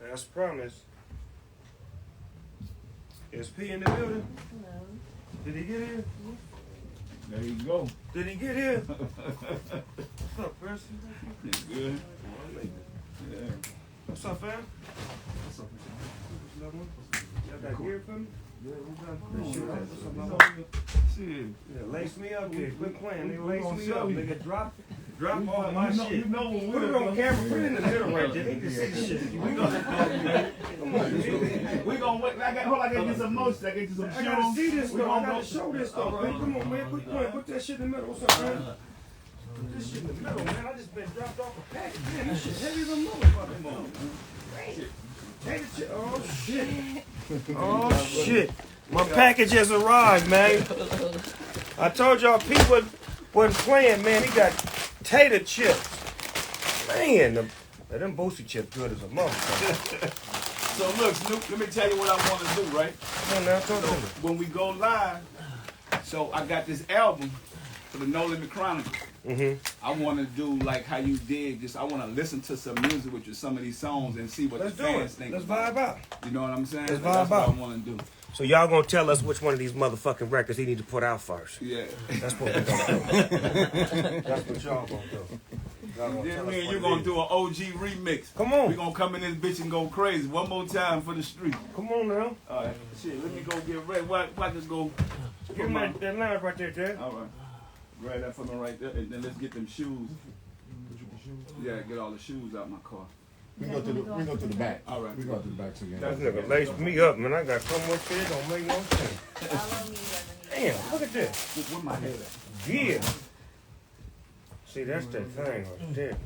That's promise. Is P in the building? No. Did he get here? There you go. Did he get here? What's up, Preston? Good. Yeah. What's up, fam? What's up, y'all got gear for me? Yeah, we got shit. Yeah, lace me up here. Quit playing. They lace me up. Nigga, drop all my shit. You know what put it on camera. Put it in the middle right there. They can see the shit. We gonna wait. I gotta get some motion. I gotta get you some shoes. I gotta see this though. I gotta show this though, man. Come on, man. Quit playing. Put that shit in the middle. What's up, man? Put this shit in the middle, man. I just been dropped off a package. Man, this shit heavy as a motherfucker. Oh shit. Oh shit. My package has arrived, man. I told y'all people wasn't playing, man. He got tater chips. Man, them boosty chips good as a motherfucker. So look, Snoop, let me tell you what I want to do, right? Come on now, talk to me. When we go live, so I got this album for the Nolan the Chronicle. I want to do like how you did. Just I want to listen to some music with you, some of these songs, and see what the fans think. Let's vibe out. You know what I'm saying? Let's vibe That's what out. I want to do. So y'all gonna tell us which one of these motherfucking records he need to put out first? Yeah. That's what we're gonna do. That's what y'all gonna do. Then me and you gonna do an OG remix. Come on. We gonna come in this bitch and go crazy. One more time for the street. Come on now. All right. Shit, let me go get ready. Why just go? Give me that line right there, Jay. All right. Grab that for me right there, and then let's get them shoes. Yeah, get all the shoes out my car. We go to the back. All right. We go to the back together. That nigga laced me up, man. I got so much shit, don't make no sense. Damn, look at this. Where my head at? Yeah. See, that's that thing right there.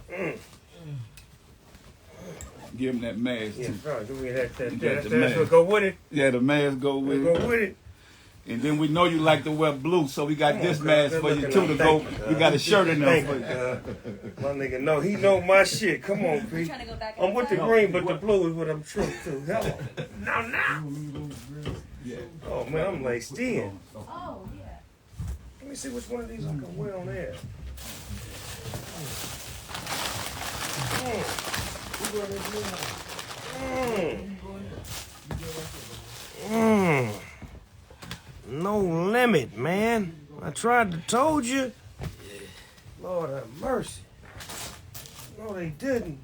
Give him that mask Yeah, too. sorry. Give me that. You got That's the mask. what go with it. Yeah, the mask go with Go it. with it. And then we know you like to wear blue, so we got Come this on, mask girl. for you Good too to looking go. out. Thank you, We got a shirt in there Thank for you, you. my nigga know. He know my shit. Come on, P. Trying to go back I'm with the inside? green, but the blue is what I'm true to. Hello. Now. Yeah. Oh, man, I'm laced in. Oh, yeah. Let me see which one of these I can wear on there. No limit, man. I tried to told you. Lord have mercy. No, they didn't.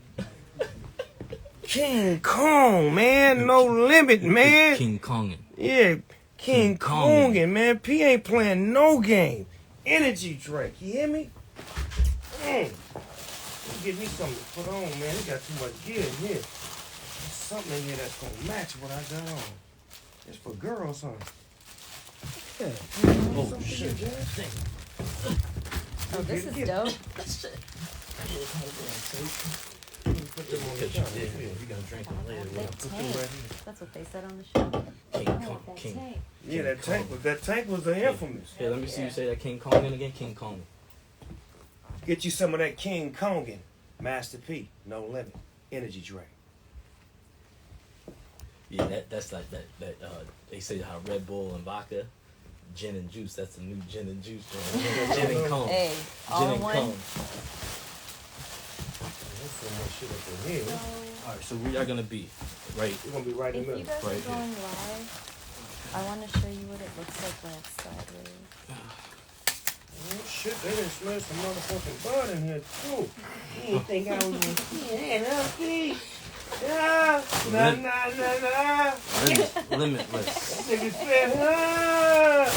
King Kong, man. No limit, man. King Kongin. Yeah, King Kongin, man. P ain't playing no game. Energy drink, you hear me? Get me something to put on, man. He got too much gear in here. There's something in here that's gonna match what I got on. It's for girls, huh? Yeah. Oh, shit. Oh, this is dope. Put them on the Because you did. You're going to drink them later. That Put them right tank. here. That's what they said on the show. King Oh, Kong. that King. tank. Yeah, that tank was the infamous. Here, let me see you say that King Kongin again. King Kongin. Get you some of that King Kongin. Master P, no limit. Energy drink. Yeah, that's like that. They say how Red Bull and vodka, gin and juice. That's the new gin and juice. Gin and Kong. Hey, all Gin in and one. Kong. There's so much shit up in here. All right, so we are gonna be right. We're gonna be right in If the you middle. guys Right are going live, I want to show you what it looks like when it's sideways. Oh shit, they done smell some motherfucking blood in here too. You didn't think I was gonna see it, huh, P? Yeah. Nah, nah, nah, nah. Limitless. Nigga said, nah,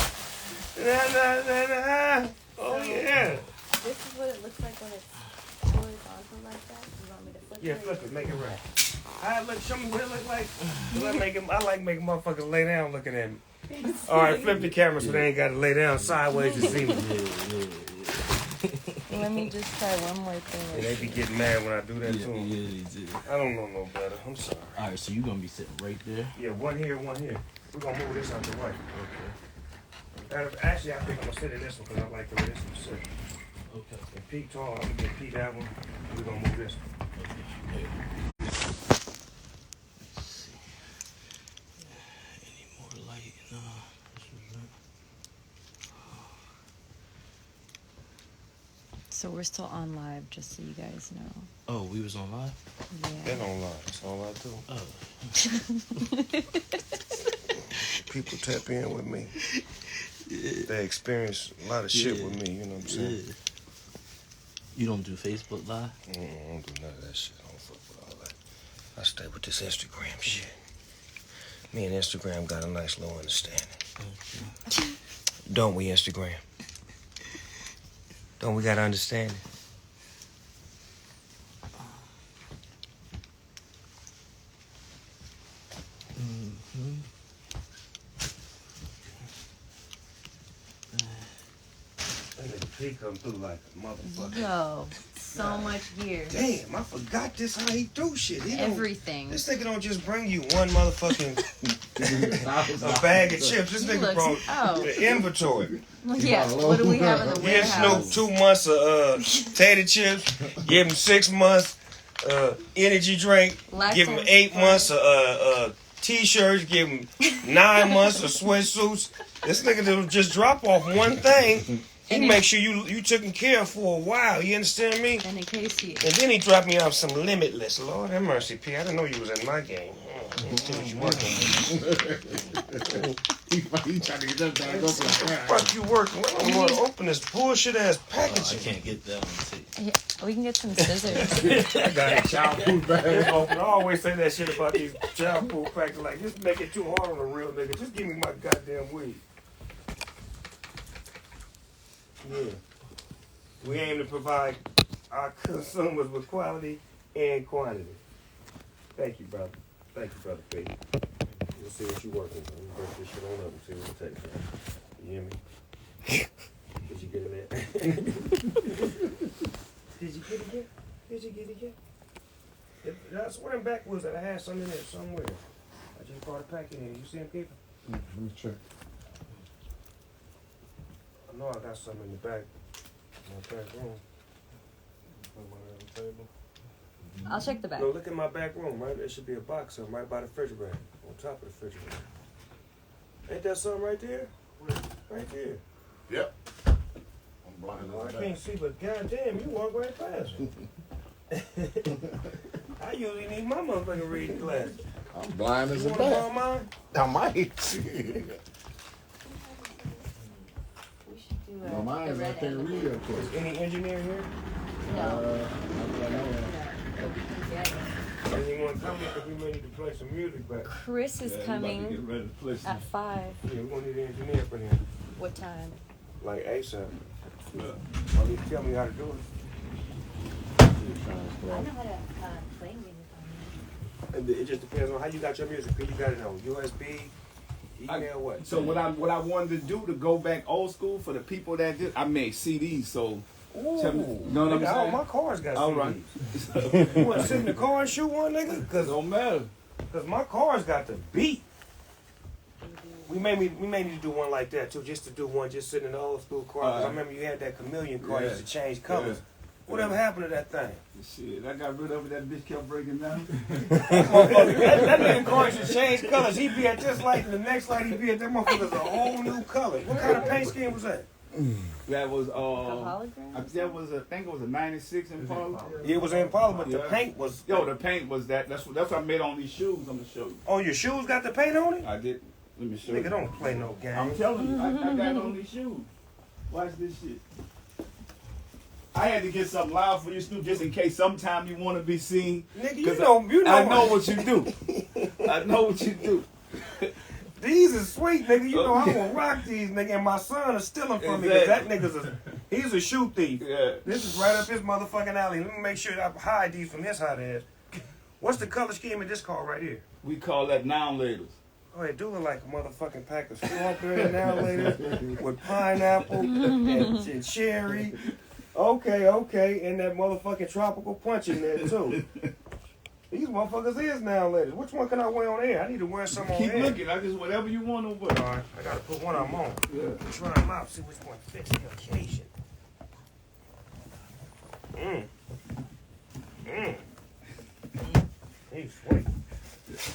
nah, nah, nah. Oh, yeah. This is what it looks like when it's horizontal like that. You want me to flip it? Yeah, flip it, make it right. Show me what it look like. I like making motherfuckers lay down looking at me. All right, flip the camera so they ain't got to lay down sideways to see me. Let me just try one more And thing. they be getting mad when I do that to them. Yeah, they do. I don't know no better. I'm sorry. Alright, so you're gonna be sitting right there. Yeah, one here, one here. We're gonna move this out the way. Okay. Actually, I think I'm gonna sit in this one because I like the way this one sit. Okay. And Pete tall, I'm gonna get Pete that one. We're gonna move this one. Okay. Let's see. Any more light? No. So we're still on live, just so you guys know. Oh, we was on live? They Yeah. don't lie. That's all I do. Oh. People tap in with me. They experience a lot of shit with me, you know what I'm saying? Yeah. You don't do Facebook Live? I don't do none of that shit. I don't fuck with all that. I stay with this Instagram shit. Me and Instagram got a nice little understanding. Okay. Don't we, Instagram? Don't we got understanding? Mm-hmm. He come through like a motherfucker. Yo, so much gear. Damn, I forgot this how he do shit. He don't- Everything. This nigga don't just bring you one motherfucking a bag of chips. This He nigga looks- brought oh. the inventory. Yeah, what do we have in the Give warehouse? Snoop 2 months of tater chips. Give him 6 months energy drink. Give him 8 months of t-shirts. Give him 9 months of sweatsuits. This nigga don't just drop off one thing. He make sure you taken care of for a while. You understand me? And in case you... And then he dropped me off some Limitless. Lord have mercy, P. I didn't know you was in my game. Let me see what you working with. He trying to get that bag open. Fuck you working with? I don't want to open this bullshit ass I packaging. can't get that one, see. Yeah, we can get some scissors. I got it. Child food bag. I always say that shit about these child food packages. Like, just make it too hard on a real nigga. Just give me my goddamn weed. Yeah. We aim to provide our consumers with quality and quantity. Thank you, brother. Thank you, brother P. We'll see what you working on. You break this shit on up and see what it takes. You hear me? Did you get it yet? Did you get it yet? Did you get it yet? I swear them backwoods that I had some in there somewhere. I just brought a packet in. You see them people? Let me check. I know I got some in the back. My back room. I'll check the back. No, look at my back room, right? There should be a box of them right by the refrigerator. On top of the refrigerator. Ain't that something right there? Right there. Yep. I'm blind Oh, I as a can't bat. see, but goddamn, you walk right past me. I usually need my motherfucking reading glasses. I'm blind as You a want to borrow bat. mine? I might. We should do No, mine the is I red can't envelope. read up close. Any engineer here? No. Not that I know of. But we can get it. Anyone come here because we may need to play some music, but Chris is coming at 5. yeah, we're gonna need an engineer for him. What time? Like ASAP. Or you tell me how to do it. I know how to play music on It just depends on how you got your music. You got it on USB, email, what? So what I wanted to do to go back old school for the people that did, I made CDs. So Ooh, tell me, you know what I'm nigga, all saying? my cars got All CDs. right. You want to sit in the car and shoot one, nigga? It Cause don't matter. my cars got the beat. We may need to do one like that too, just to do one, just sitting in the old school car. 'Cause I remember you had that chameleon car, Yeah. used to change colors. Yeah. Whatever happened to that thing? Shit, I got rid of it. That bitch kept breaking down. that nigga car used to change colors. He'd be at this light, and the next light he'd be at that motherfucker's a whole new color. What kind of paint scheme was that? That was The hologram? I think it was a '96 Impala. It was Impala, but the Yeah. paint was. Yo, the paint was that. That's what I made on these shoes. I'm gonna show you. Oh, your shoes got the paint on it? I did. Let me show Nigga, you. don't play no I'm game. telling you, I got it on these shoes. Watch this shit. I had to get something loud for you, Snoop, just in case sometime you want to be seen. Nigga, you know I know what you do. I know what you do. These is sweet, nigga. You know I'm gonna rock these, nigga. And my son is stealing from me. 'Cause that he's a shoe thief. Yeah. This is right up his motherfucking alley. Let me make sure I hide these from his hot ass. What's the color scheme of this car right here? We call that noun laters. Oh, it do look like a motherfucking pack of strawberry now later with pineapple and cherry. Okay. And that motherfucking tropical punch in there, too. These motherfuckers is now later. Which one can I wear on air? I need to wear some on Keep air. looking. I just whatever you want to wear. All right, I got to put one of them on. Yeah. Try them out, see which one fits the occasion. He's sweet.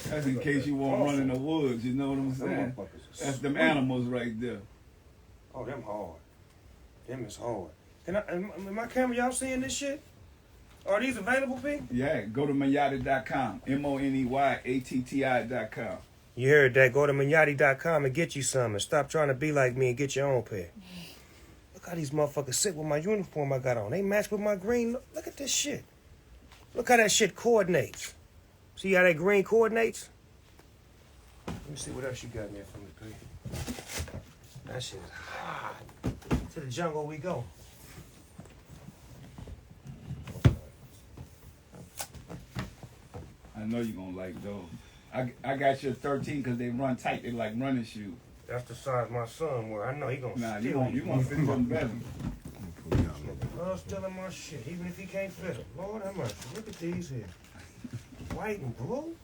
That's in case you want to run in the woods. You know what I'm saying? That's them animals right there. Oh, them hard. Them is hard. Am my camera, y'all seeing this shit? Are these available, P? Yeah, go to Manyati.com. MONEYATTI.com. You heard that. Go to Manyati.com and get you some. And stop trying to be like me and get your own pair. Look how these motherfuckers sit with my uniform I got on. They match with my green. Look at this shit. Look how that shit coordinates. See how that green coordinates? Let me see what else you got in there for me, P. That shit is hot. To the jungle we go. I know you're going to like those. I got your 13 because they run tight. They like running shoes. That's the size my son wear. I know he gonna Nah, steal you want to fit them better. Love stealing my shit, even if he can't fit them. Lord have mercy. Look at these here. White and blue?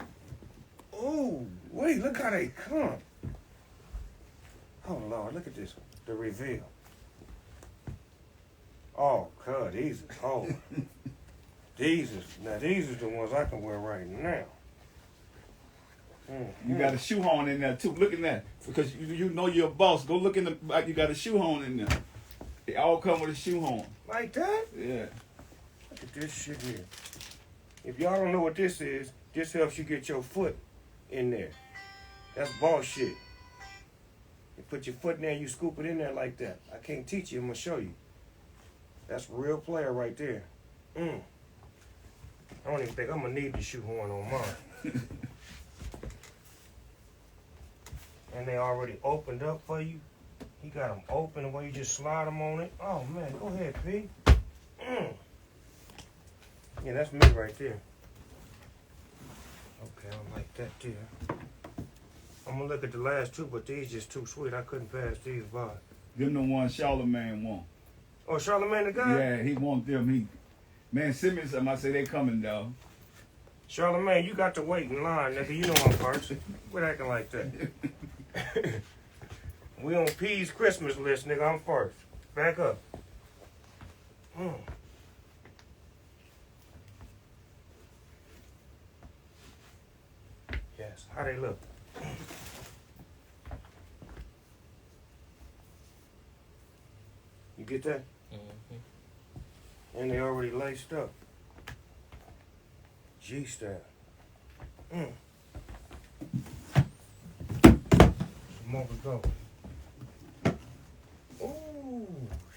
Oh, wait, look how they come. Oh, Lord, look at this. The reveal. Oh, God, these is hard. These is the ones I can wear right now. You got a shoehorn in there too. Look at that. Because you know you're a boss. Go look in the back. You got a shoehorn in there. They all come with a shoehorn. Like that? Yeah. Look at this shit here. If y'all don't know what this is, this helps you get your foot in there. That's boss shit. You put your foot in there, you scoop it in there like that. I can't teach you, I'm gonna show you. That's real player right there. I don't even think I'm gonna need the shoehorn on mine. And they already opened up for you. He got them open the way you just slide them on it. Oh man, go ahead, P. Yeah, that's me right there. Okay, I like that there. I'm gonna look at the last two, but these just too sweet. I couldn't pass these by. Them the ones Charlemagne want. Oh, Charlemagne the guy? Yeah, he want them. Man, send me some. I say they coming, dog. Charlemagne, you got to wait in line, nigga. You know I'm first. Quit acting like that. We on P's Christmas list, nigga. I'm first. Back up. Yes. How they look? You get that? And they already laced up. G-style. More to go. Ooh,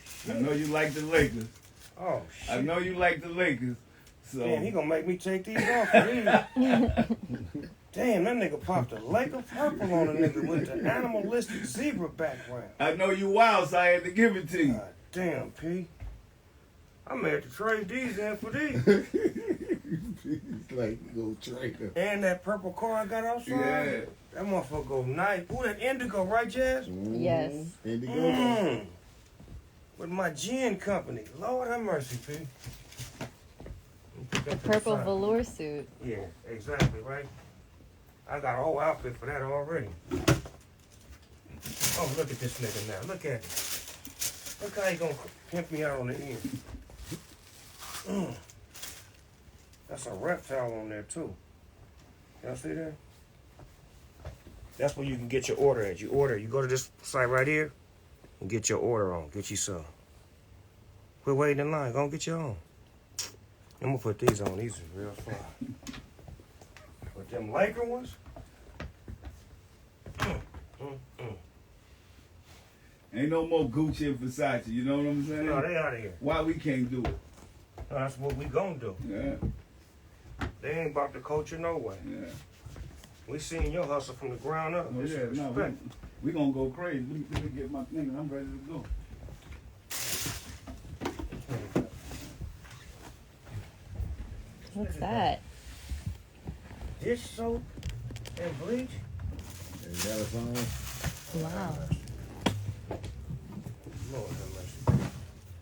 shit. I know you like the Lakers. Oh, shit. I know you like the Lakers. So Damn, he gonna make me take these off of these. Damn, that nigga popped a Laker purple on a nigga with the animalistic zebra background. I know you wild, so I had to give it to you. God damn, P. I may have to trade these in for these. It's like go trader. And that purple car I got outside. Yeah. That motherfucker go nice. Ooh, that indigo, right, Jazz? Yes. Indigo. With my gin company. Lord have mercy, P. The purple velour suit. Yeah, exactly, right? I got a whole outfit for that already. Oh, look at this nigga now. Look at him. Look how he gonna pimp me out on the end. That's a reptile on there, too. Y'all see that? That's where you can get your order at. You go to this site right here and get your order on. Get you some. Quit waiting in line. Go and get your own. I'm gonna put these on. These are real fly. But them Laker ones? Ain't no more Gucci and Versace. You know what I'm saying? No, they out of here. Why we can't do it? No, that's what we gonna do. Yeah, They ain't about the culture no way. yeah. We seen your hustle from the ground up. Oh, It's yeah, no, respect. we gonna go crazy. Let me get my thing and I'm ready to go. What's that? Dish soap and bleach. Is that a song? Wow. Lord have mercy.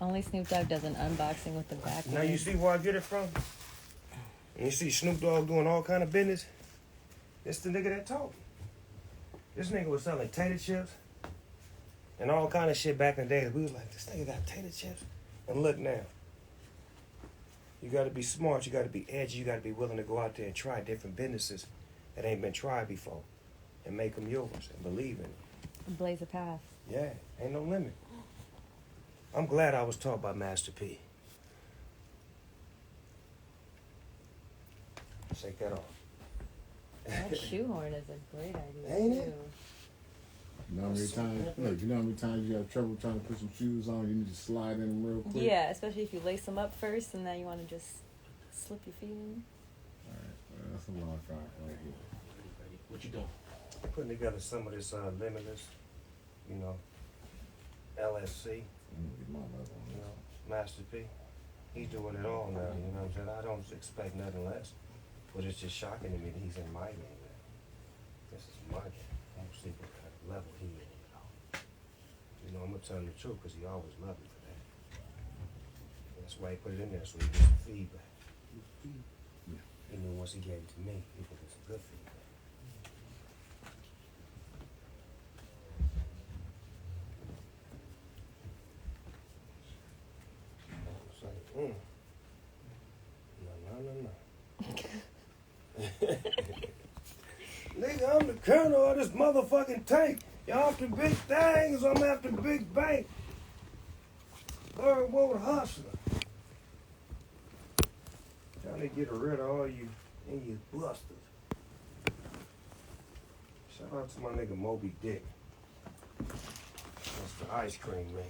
Only Snoop Dogg does an unboxing with the back. Now you see where I get it from? And you see Snoop Dogg doing all kind of business? It's the nigga that told me. This nigga was selling tater chips and all kind of shit back in the day. We was like, this nigga got tater chips. And look now. You gotta be smart, you gotta be edgy, you gotta be willing to go out there and try different businesses that ain't been tried before and make them yours and believe in it. Blaze a path. Yeah, ain't no limit. I'm glad I was taught by Master P. Shake that off. That shoehorn is a great idea. Ain't it? too. You know how many times? Look, you know how many times you have trouble trying to put some shoes on? You need to slide in them real quick. Yeah, especially if you lace them up first and then you want to just slip your feet in. All right, well, that's a long shot right here. What you doing? Putting together some of this limitless, you know, LSC, Let me get my level on you this. know, Master P. He's doing it all now, you know what I'm saying? I don't expect nothing less. But it's just shocking to me that he's in my game now. This is my game. I don't see what kind of level he in, you know. You know, I'm gonna tell him the truth because he always loved me for that. That's why he put it in there, so he gets some feedback. He knew once he gave it to me, he could get some good feedback. It's like, no. Nigga, I'm the colonel of this motherfucking tank. Y'all after big things, I'm after big bank. Third world hustler. Trying to get rid of all you and you busters. Shout out to my nigga Moby Dick. That's the ice cream man.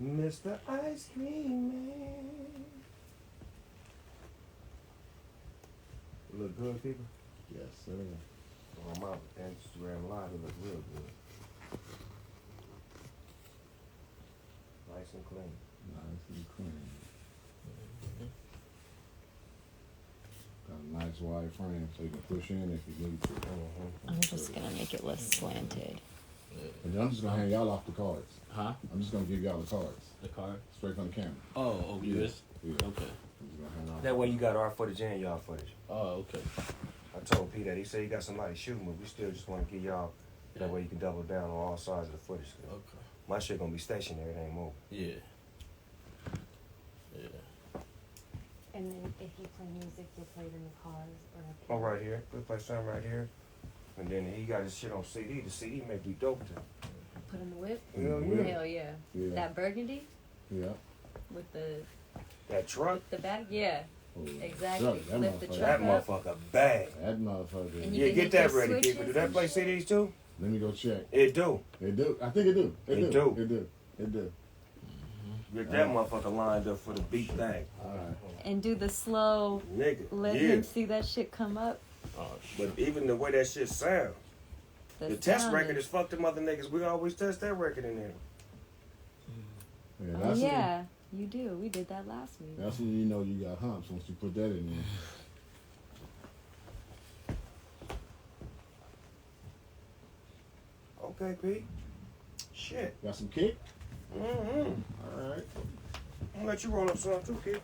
Mr. Ice Cream Man. Look good, people? Yes, sir. On my Instagram Live, it looks real good. Nice and clean. Nice and clean. Got a nice wide frame so you can push in if you need to. I'm just going to make it less slanted. And then I'm just gonna hand y'all off the cards. Huh? I'm just gonna give y'all the cards The card? straight from the camera. Oh, yours? Yeah. Okay. I'm just gonna hand off. That way you got our footage and y'all footage. Oh, okay. I told P that. He said he got somebody shooting, but we still just want to give y'all, that way you can double down on all sides of the footage. Okay. My shit gonna be stationary, it ain't moving. Yeah. Yeah. And then if you play music, you'll play it in the cars or Oh, right here. We play something right here. And then he got his shit on CD. The CD may be dope too. put in the whip. Hell yeah. Hell yeah. Yeah. That burgundy Yeah. with the That truck, bag, yeah. Oh, Exactly. truck, that Lift the motherfucker. truck that up. motherfucker bad. That motherfucker. And you Yeah, can get hit that your ready, switches people. Do that and play shit. CDs too? Let me go check. It do. It do. I think it do. It do. do. It do. It do. Get that motherfucker lined up for the beat thing. All right. And do the slow, Nigga, let yeah. him see that shit come up. Oh, shit. But even the way that shit sounds, the test sound record is fuck them other niggas. We always test that record in there. Yeah, Oh, that's yeah, you do. We did that last week. That's when you know you got humps once you put that in there. Okay, Pete. Shit. Got some kick? Mm-hmm. All right. I'm gonna let you roll up some too, kid.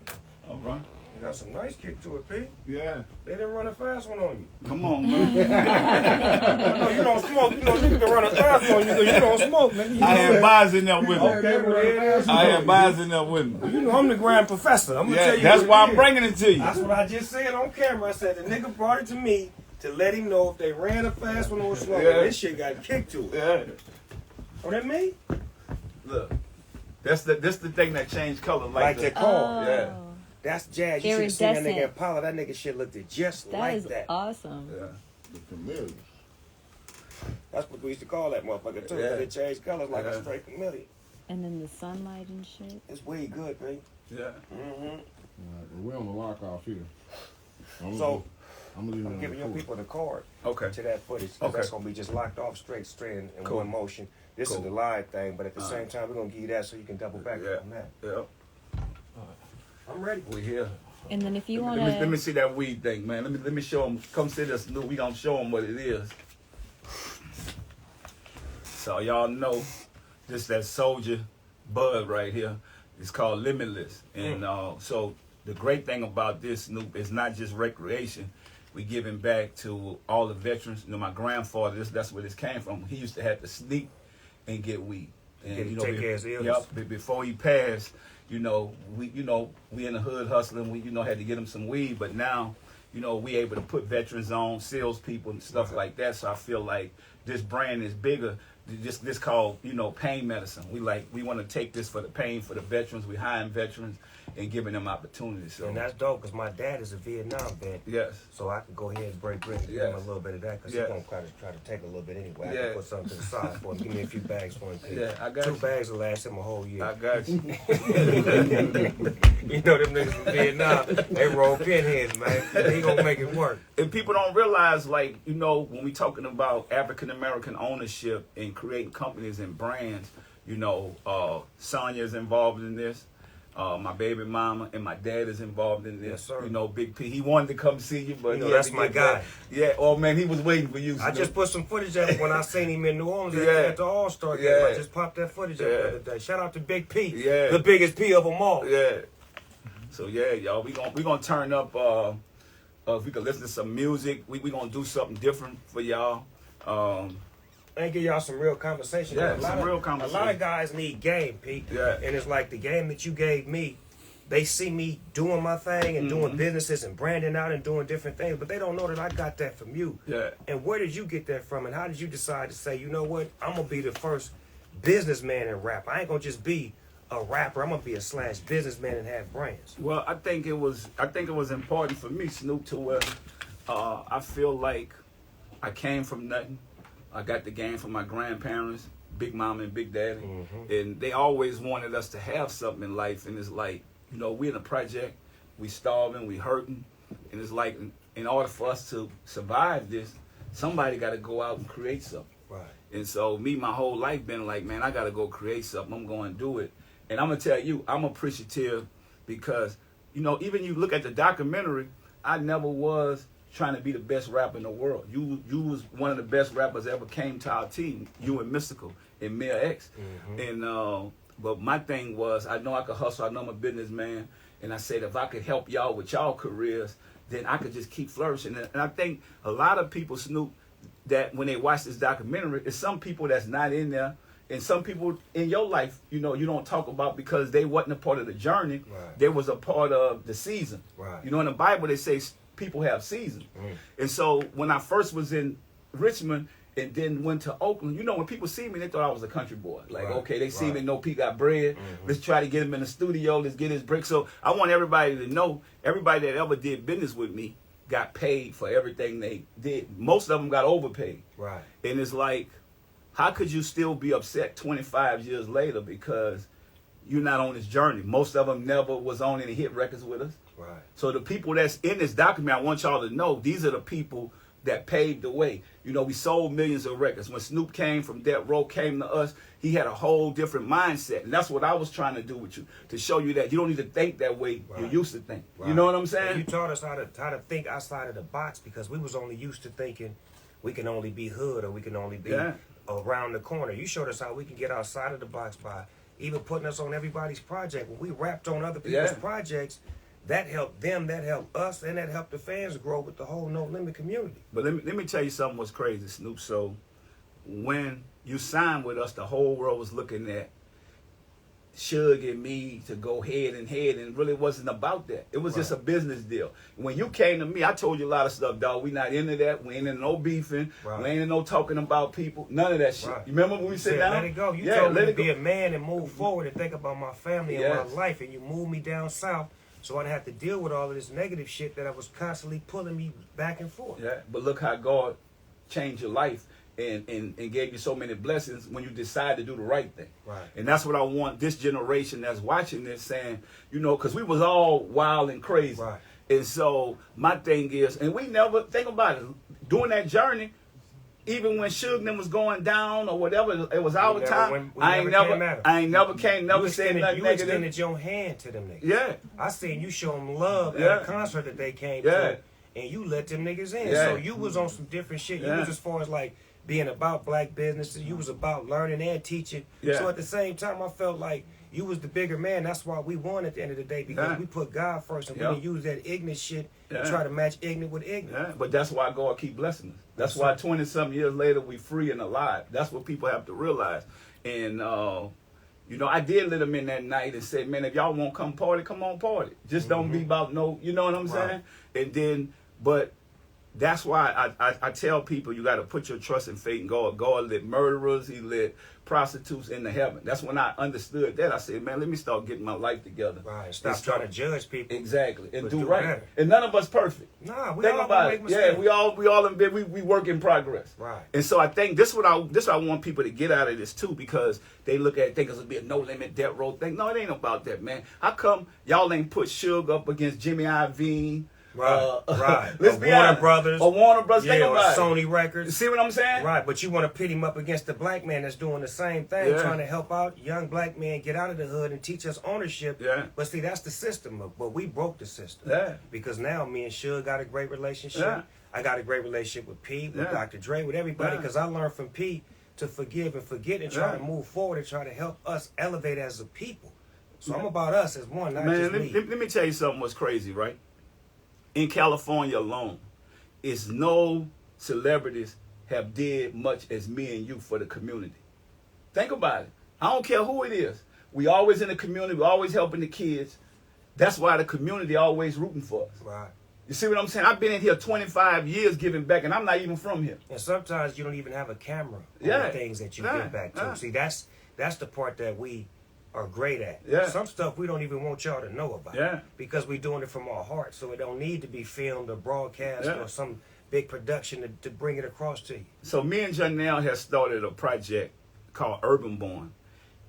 All right. You got some nice kick to it, Pete. Yeah. They didn't run a fast one on you. Come on, man. I know you don't smoke. You know niggas can run a fast one on you because you don't smoke, nigga. You I know had bars in there with me. Okay, well, there it is. I had bars in there with me. You know I'm the grand professor. I'm gonna Yeah, tell you. that's what why it I'm is. bringing it to you. That's what I just said on camera. I said the nigga brought it to me to let him know if they ran a fast one or slow. Yeah. This shit got kicked to it. Yeah. Oh, that me? Look, that's the thing that changed color Like like that the car. Yeah. That's jazz. You should have seen that nigga Iridescent. Impala. That nigga shit looked just That like is that. awesome. Yeah. The chameleon. That's what we used to call that motherfucker too. Yeah. They changed colors like Yeah. a straight chameleon. And then the sunlight and shit. It's way good, man. Yeah. Mm-hmm. All right, well, we're on the lock off here. So, I'm gonna leave it I'm on giving the your people the card Okay. to that footage. 'Cause Okay. That's gonna be just locked off straight in Cool. one motion. This Cool. is the live thing, but at the All same right. time, we're gonna give you that so you can double back Yeah. on that. Yeah. I'm ready. We here. And then if you Let want me, let me to, see that weed thing, man. Let me show them. Come see this. We gonna show them what it is. So y'all know, this that soldier bud right here. It's called Limitless, and so the great thing about this, Snoop, is not just recreation. We giving back to all the veterans. You know, my grandfather. That's where this came from. He used to have to sneak and get weed. And Take care of his illness. Yep. Before he passed, we in the hood hustling. We had to get him some weed, but now, we able to put veterans on, salespeople and stuff like that. So I feel like this brand is bigger. This called pain medicine. We want to take this for the pain for the veterans. We hiring veterans and giving them opportunities. So And that's dope because my dad is a Vietnam vet. yes. So I can go ahead and break bread and give him a little bit of that because Yeah. he's going to try to take a little bit anyway. I Yeah. can put something to the side for him. Give me a few bags for him. Pete. Yeah, I got 2 you. bags will last him a whole year. I got you. You know them niggas from Vietnam, they roll pinheads, man. He gonna make it work. And people don't realize, when we talking about African American ownership and creating companies and brands, Sonya's involved in this. My baby mama and my dad is involved in this. Yes, sir. Big P. He wanted to come see you, but he had that's to my get guy. back. Yeah. Oh man, he was waiting for you. I Snoop. just put some footage up when I seen him in New Orleans Yeah. at the All-Star game. Yeah. I just popped that footage up Yeah. the other day. Shout out to Big P, Yeah. the biggest P of them all. Yeah. So yeah, y'all, we gonna turn up. If we could listen to some music, we gonna do something different for y'all. And give y'all some real conversation. Yeah, A lot some of- real A lot conversation. of guys need game, Pete. Yeah. And it's like the game that you gave me. They see me doing my thing and doing businesses and branding out and doing different things, but they don't know that I got that from you. Yeah. And where did you get that from? And how did you decide to say, you know what, I'm gonna be the first businessman in rap. I ain't gonna just be a rapper. I'm gonna be a / businessman and have brands. Well, I think it was important for me, Snoop, to where I feel like I came from nothing. I got the game from my grandparents, Big Mama and Big Daddy, and they always wanted us to have something in life. And it's like, we in a project, we starving, we hurting, and it's like, in order for us to survive this, somebody got to go out and create something. Right. And so my whole life been like, man, I got to go create something. I'm going to do it. And I'm going to tell you, I'm appreciative because, even you look at the documentary, I never was trying to be the best rapper in the world. You was one of the best rappers that ever came to our team, you and Mystical and Mia X. And but my thing was, I know I could hustle, I know I'm a businessman, and I said if I could help y'all with y'all careers, then I could just keep flourishing. And I think a lot of people, Snoop, that when they watch this documentary, it's some people that's not in there, and some people in your life, you don't talk about because they wasn't a part of the journey. Right. They was a part of the season. Right. In the Bible they say people have seasons. And so when I first was in Richmond and then went to Oakland, when people see me, they thought I was a country boy. Like, Right. okay, they see Right. me, know Pete got bread. Let's try to get him in the studio. Let's get his break. So I want everybody to know, everybody that ever did business with me got paid for everything they did. Most of them got overpaid. Right. And it's like, how could you still be upset 25 years later because you're not on this journey? Most of them never was on any hit records with us. Right. So the people that's in this document, I want y'all to know, these are the people that paved the way. We sold millions of records. When Snoop came from Death Row, came to us, he had a whole different mindset. And that's what I was trying to do with you, to show you that you don't need to think that way you Right. used to think. Right. You know what I'm And saying? you taught us how to think outside of the box because we was only used to thinking we can only be hood or we can only be Yeah. around the corner. You showed us how we can get outside of the box by even putting us on everybody's project. When we rapped on other people's Yeah. projects, that helped them, that helped us, and that helped the fans grow with the whole No Limit community. But let me tell you something what's crazy, Snoop. So when you signed with us, the whole world was looking at Suge and me to go head and it really wasn't about that. It was just a business deal. When you came to me, I told you a lot of stuff, dog. We not into that. We ain't into no beefing. Right. We ain't into no talking about people. None of that shit. Right. You remember when we sit Said, down? let it go. You Yeah, told me let to it be go. a man and move forward and think about my family and Yes. my life, and you moved me down south So I didn't have to deal with all of this negative shit that I was constantly pulling me back and forth. Yeah, but look how God changed your life and gave you so many blessings when you decide to do the right thing. Right. And that's what I want this generation that's watching this saying, you know, because we was all wild and crazy. Right. And so my thing is, and we never think about it, during that journey, even when Suge them was going down or whatever, it was our time. I ain't never said nothing you negative. extended your hand to them niggas. Yeah. I seen you show them love Yeah. at a concert that they came Yeah. to, and you let them niggas in. Yeah. So you was on some different shit. You Yeah. was as far as like being about black businesses. You was about learning and teaching. Yeah. So at the same time, I felt like you was the bigger man. That's why we won at the end of the day, because Yeah. we put God first, and Yeah. we didn't use that ignorant shit Yeah. and try to match ignorant with ignorant. Yeah, but that's why God keep blessing us. That's Yes, why sir. 20-something years later we free and alive. That's what people have to realize. And you know, I did let them in that night and said, man, if y'all won't come party, come on party. Just don't be about no, you know what I'm Right. saying? And then, but that's why I tell people you got to put your trust and faith in God. God let murderers, he let prostitutes into heaven. That's when I understood that. I said, man, let me start getting my life together. Right. Stop And trying to judge people. Exactly. And But do do right. better. And none of us perfect. Nah, we Think all about make it. mistakes. Yeah, we all in bed. We work in progress. Right. And so I think this what I want people to get out of this too, because they look at it, think it's gonna be a no limit death row thing. No, it ain't about that, man. How come y'all ain't put Suge up against Jimmy Iovine? Right, right. Let's Or be Warner honest. Brothers. Or Warner Brothers. Yeah, Think or about it. Sony Records. See what I'm saying? Right, but you want to pit him up against the black man that's doing the same thing, Yeah. trying to help out young black men get out of the hood and teach us ownership. Yeah. But see, that's the system. But we broke the system. Yeah. Because now me and Suge got a great relationship. Yeah. I got a great relationship with Pete, with Yeah. Dr. Dre, with everybody. Yeah. Because I learned from Pete to forgive and forget and try Yeah. to move forward and try to help us elevate as a people. So I'm about us as one, not Man, just let, me. let me tell you something what's crazy, right? In California alone, it's no celebrities have did much as me and you for the community. Think about it. I don't care who it is. We always in the community. We always helping the kids. That's why the community always rooting for us. Right. You see what I'm saying? I've been in here 25 years giving back, and I'm not even from here. And sometimes you don't even have a camera on Yeah. the things that you Yeah. give back to. Yeah. See, that's the part that we are great at. Yeah. Some stuff we don't even want y'all to know about. Yeah. Because we're doing it from our heart, so it don't need to be filmed or broadcast Yeah. or some big production to bring it across to you. So me and Janelle have started a project called Urban Born,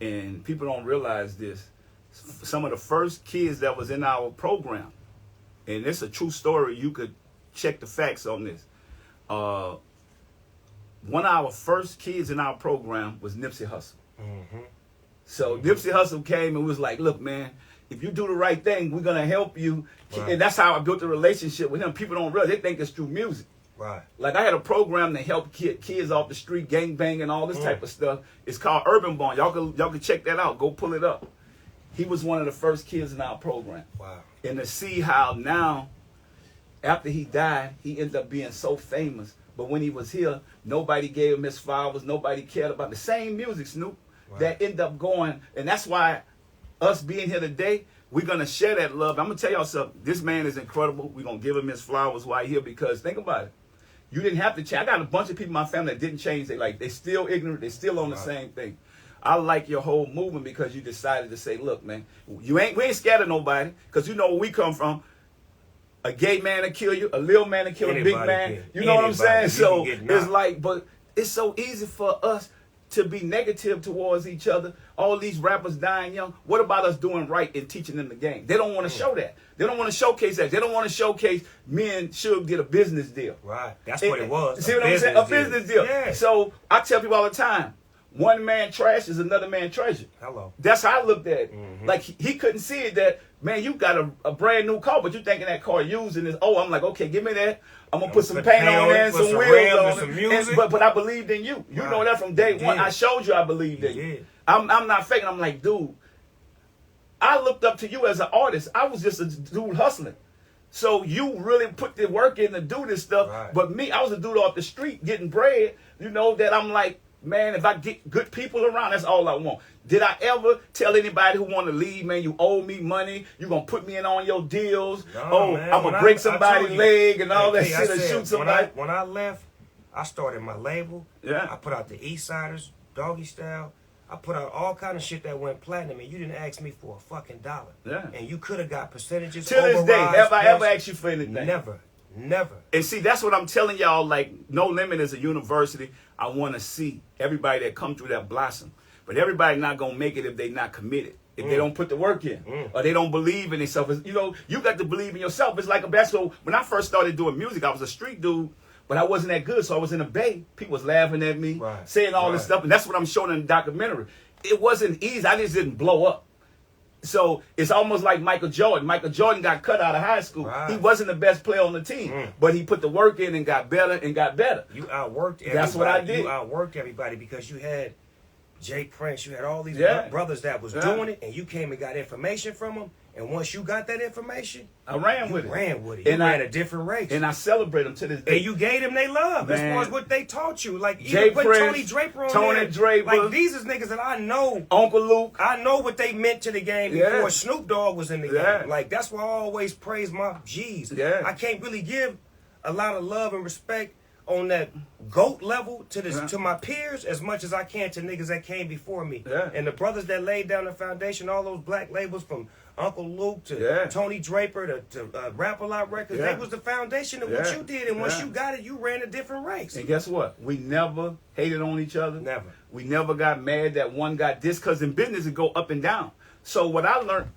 and people don't realize this. Some of the first kids that was in our program, and it's a true story. You could check the facts on this. One of our first kids in our program was Nipsey Hussle. Mm-hmm. So Nipsey Hussle came and was like, look, man, if you do the right thing, we're going to help you. Right. And that's how I built the relationship with him. People don't realize, they think it's through music. Right. Like I had a program to help kids off the street, gang bang and all this type of stuff. It's called Urban Born. Y'all can check that out. Go pull it up. He was one of the first kids in our program. Wow. And to see how now, after he died, he ended up being so famous. But when he was here, nobody gave him his flowers. Nobody cared about the same music, Snoop, that ended up going. And that's why us being here today, we're going to share that love. I'm going to tell y'all something. This man is incredible. We're going to give him his flowers while here, because think about it. You didn't have to change. I got a bunch of people in my family that didn't change. They still ignorant. They still on the same thing. I like your whole movement because you decided to say, look, man, we ain't scared of nobody, because you know where we come from. A gay man to kill you, a little man to kill a big man. You know what I'm saying? So it's like, but it's so easy for us to be negative towards each other. All these rappers dying young. What about us doing right and teaching them the game? They don't want to show that. They don't want to showcase that. They don't want to showcase me and Suge did a business deal. Right. That's what it was. See what I'm saying? A business deal. Yeah. So I tell people all the time, one man trash is another man treasure. Hello. That's how I looked at it. Mm-hmm. Like he couldn't see it that, man, you got a brand new car, but you thinking that car using is, I'm like, okay, give me that. I'm going to put some paint on there and some wheels on some it. music. But I believed in you. You know that from day one. I showed you I believed in you. I'm not faking. I'm like, dude, I looked up to you as an artist. I was just a dude hustling. So you really put the work in to do this stuff. Right. But me, I was a dude off the street getting bread, that I'm like, man, if I get good people around, that's all I want. Did I ever tell anybody who want to leave, man, you owe me money, you going to put me in on your deals, No, man. I'm going to break somebody's leg and all that shit and said, shoot somebody? When I left, I started my label. Yeah. I put out the East Siders, Doggy Style. I put out all kind of shit that went platinum, and you didn't ask me for a fucking $1. Yeah. And you could have got percentages. To this day, overrides, have I ever plus- asked you for anything? Never. And see, that's what I'm telling y'all. Like, No Limit is a university. I want to see everybody that come through that blossom. But everybody not gonna make it if they not committed. If they don't put the work in, or they don't believe in themselves. You know, you got to believe in yourself. It's like that's what when I first started doing music, I was a street dude, but I wasn't that good. So I was in the Bay. People was laughing at me, saying all this stuff, and that's what I'm showing in the documentary. It wasn't easy. I just didn't blow up. So it's almost like Michael Jordan. Michael Jordan got cut out of high school. He wasn't the best player on the team, but he put the work in and got better and got better. You outworked everybody. That's what I did. You outworked everybody because you had Jay Prince. You had all these brothers that was doing it, and you came and got information from them. And once you got that information, I ran with it. You ran And ran a different race. And I celebrate them to this day. And you gave them they love as Man. far as what they taught you. Like Jay even put Prince, Tony Draper on Tony there. Draper. Like these is niggas that I know. Uncle Luke. I know what they meant to the game before Snoop Dogg was in the game. Like that's why I always praise my G's. I can't really give a lot of love and respect on that GOAT level to this to my peers as much as I can to niggas that came before me. And the brothers that laid down the foundation, all those black labels from Uncle Luke to Tony Draper to Rap A Lot Records, that was the foundation of what you did. And once you got it, you ran a different race. And guess what? We never hated on each other. Never. We never got mad that one got this, because in business it go up and down. So what I learned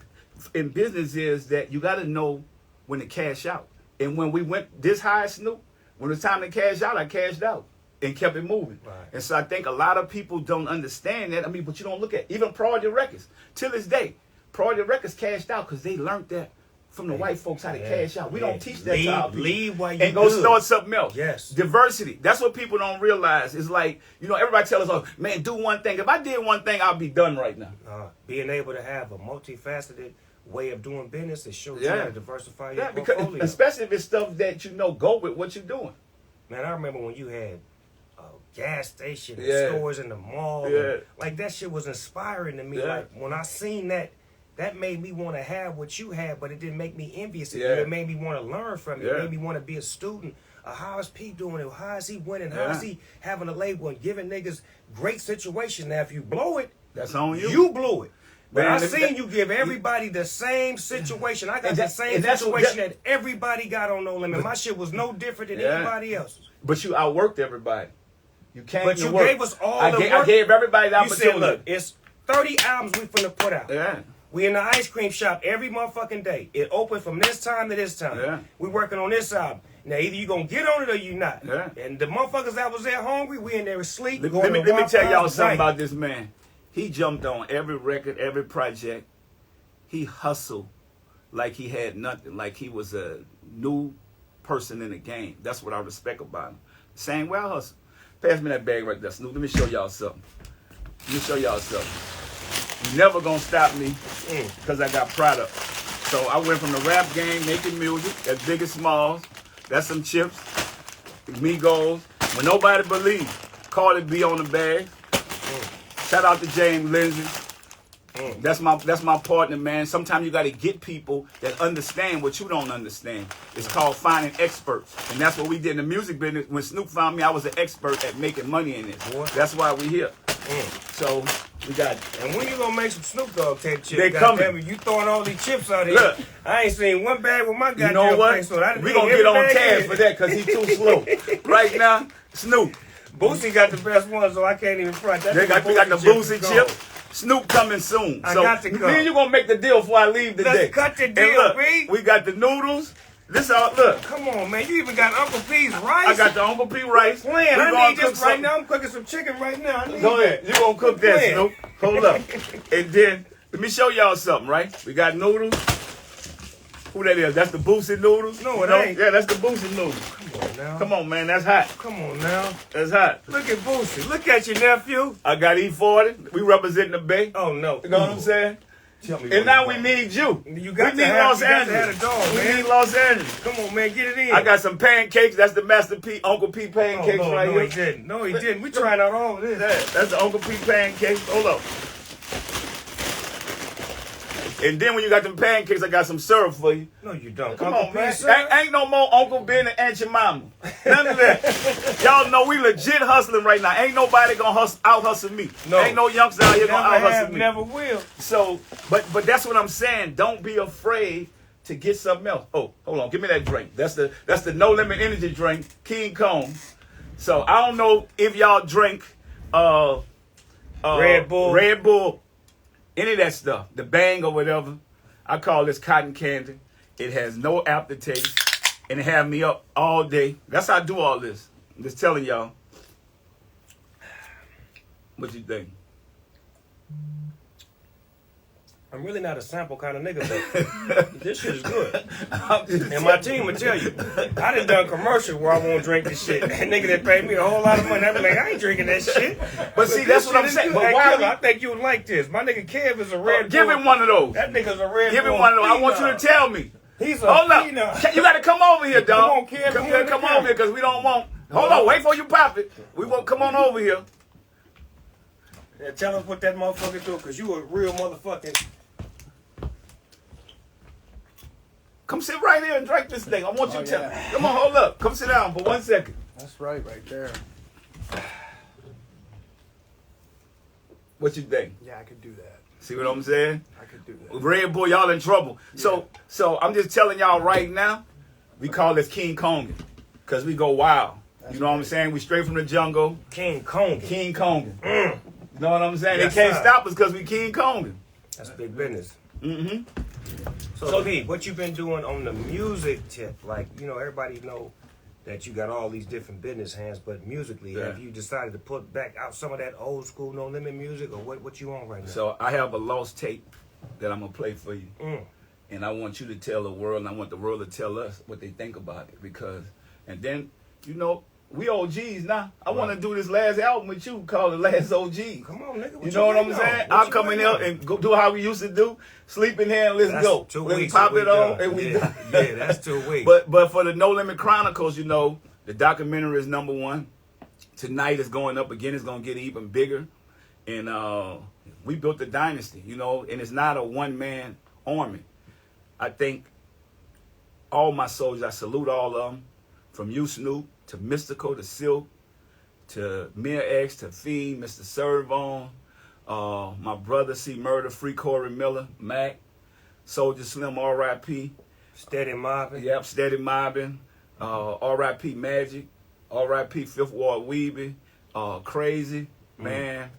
in business is that you got to know when to cash out. And when we went this high, Snoop, when it was time to cash out, I cashed out and kept it moving. And so I think a lot of people don't understand that. I mean, but you don't look at even Project Records. Till this day, Project Records cashed out because they learned that from the white folks how to cash out. We don't teach that to our people. Leave while you and go start something else. Yes. Diversity. That's what people don't realize. It's like, you know, everybody tells us, oh, man, do one thing. If I did one thing, I'll be done right now. Being able to have a multifaceted way of doing business, it shows you how to diversify your because portfolio. especially if it's stuff that you know go with what you're doing. Man, I remember when you had a gas station and stores in the mall. And, like, that shit was inspiring to me. Like, when I seen that, that made me want to have what you had, but it didn't make me envious of you. It made me want to learn from you. It made me want to be a student. How is P doing it? How is he winning? How is he having a label and giving niggas great situation? Now, if you blow it, that's on you. You blew it. But Man, I seen you give everybody the same situation. I got the same situation that everybody got on No Limit. My shit was no different than anybody else's. But you outworked everybody. You came But to you work. gave us all the work. I gave everybody the You opportunity. said, look, it's 30 albums we finna put out. We in the ice cream shop every motherfucking day. It open from this time to this time. We working on this album. Now, either you gonna get on it or you not. And the motherfuckers that was there hungry, we in there asleep. Let me tell y'all something about this man. He jumped on every record, every project. He hustled like he had nothing, like he was a new person in the game. That's what I respect about him. Same way I hustle. Pass me that bag right there, Snoop. Let me show y'all something. You never gonna stop me because I got product. So I went from the rap game, making music, as big as smalls. That's some chips, Migos. When nobody believed, Cardi B on the bag. Shout out to James Lindsay. That's my partner, man. Sometimes you got to get people that understand what you don't understand. It's called finding experts, and that's what we did in the music business. When Snoop found me, I was an expert at making money in this. That's why we here. So we got. And when you gonna make some Snoop Dogg tape chips? They coming. You throwing all these chips out here. Look, I ain't seen one bag with my goddamn you know what? face on it. We gonna get on Taz for that because he too slow. Right now, Snoop. Boosie got the best one, so I can't even front. We got the Boosie chip. Snoop coming soon. I so got to go. Me and you gonna make the deal before I leave today. Let's cut the deal, and look, B. We got the noodles. This all look. Come on, man. You even got Uncle P's rice. I got the Uncle P rice. Playing. I need this right now. I'm cooking some chicken right now. Go ahead. You gonna cook that, Snoop? Hold up. And then let me show y'all something, right? We got noodles. Who that is? That's the Boosie noodles? No, it ain't. Yeah, that's the Boosie noodles. Come on now. Come on, man. That's hot. Come on now. That's hot. Look at Boosie. Look at your nephew. I got E40. We representing the Bay. Oh, no. You know what I'm saying? Tell me and now we need you. You got we need Los Angeles. A dog, we man. need Los Angeles. Come on, man. Get it in. I got some pancakes. That's the Master P, Uncle P pancakes right here. No, he didn't. No, he didn't. We trying out all of this. Yeah, that's the Uncle P pancakes. Hold up. And then when you got them pancakes, I got some syrup for you. No, you don't. Come Uncle on, man. P, sir. Ain't no more Uncle Ben and Aunt your mama. None of that. Y'all know we legit hustling right now. Ain't nobody gonna out hustle me. No. Ain't no youngster out here gonna out hustle me. Never will. So, but that's what I'm saying. Don't be afraid to get something else. Oh, hold on. Give me that drink. That's the No Limit Energy drink, King Kong. So I don't know if y'all drink Red Bull, any of that stuff, the Bang or whatever. I call this cotton candy. It has no aftertaste, and it have me up all day. That's how I do all this. I'm just telling y'all. What you think? I'm really not a sample kind of nigga, but this shit is good. And my team will tell you, I done commercial where I won't drink this shit. That nigga that paid me a whole lot of money, I be like, I ain't drinking that shit. But see, that's what I'm saying. But hey, why Killer, I think you would like this. My nigga Kev is a red give Bull. him one of those. That nigga's a red Give Bull him one of those. I want you phenom. to tell me. He's a Hold up. phenom. You got to come over here, dog. Come on, Kev. Come over here because we don't want. Hold on. Wait for you pop it. We won't come on over here. Yeah, tell him what that motherfucker do, because you a real motherfucking... Come sit right here and drink this thing. I want you to tell me. yeah. Come on, hold up. Come sit down for 1 second. That's right there. What you think? Yeah, I could do that. See what I'm saying? I could do that. Red Bull, y'all in trouble. So I'm just telling y'all right now, we call this King Kong because we go wild. You know what I'm saying? We straight from the jungle. King Kong. King Kong. You know what I'm saying? Yes, they can't sir. stop us because we King Kong. That's big business. Mm-hmm. So Pete, what you been doing on the music tip? Like, you know, everybody know that you got all these different business hands, but musically, have you decided to put back out some of that old school No Limit music, or what you on right now? So I have a lost tape that I'm gonna play for you, and I want you to tell the world, and I want the world to tell us what they think about it, because, and then, you know, we OGs now. I want to do this last album with you called The Last OG. Come on, nigga. You know what I'm saying? I'll come in here and go do how we used to do. Sleep in here and let's go. 2 Let's weeks. pop it on done. and we yeah, yeah, that's 2 weeks. But for the No Limit Chronicles, you know, the documentary is #1. Tonight is going up again. It's going to get even bigger. And we built a dynasty, you know, and it's not a one-man army. I think all my soldiers, I salute all of them, from you, Snoop, to Mystical, to Silk, to Mia X, to Fiend, Mr. Servon, my brother C Murder, Free Corey Miller, Mac, Soldier Slim, R.I.P. Steady mobbing. Yep, Steady Mobbing, R.I.P. Magic, R.I.P. Fifth Ward Weeby, Crazy, man.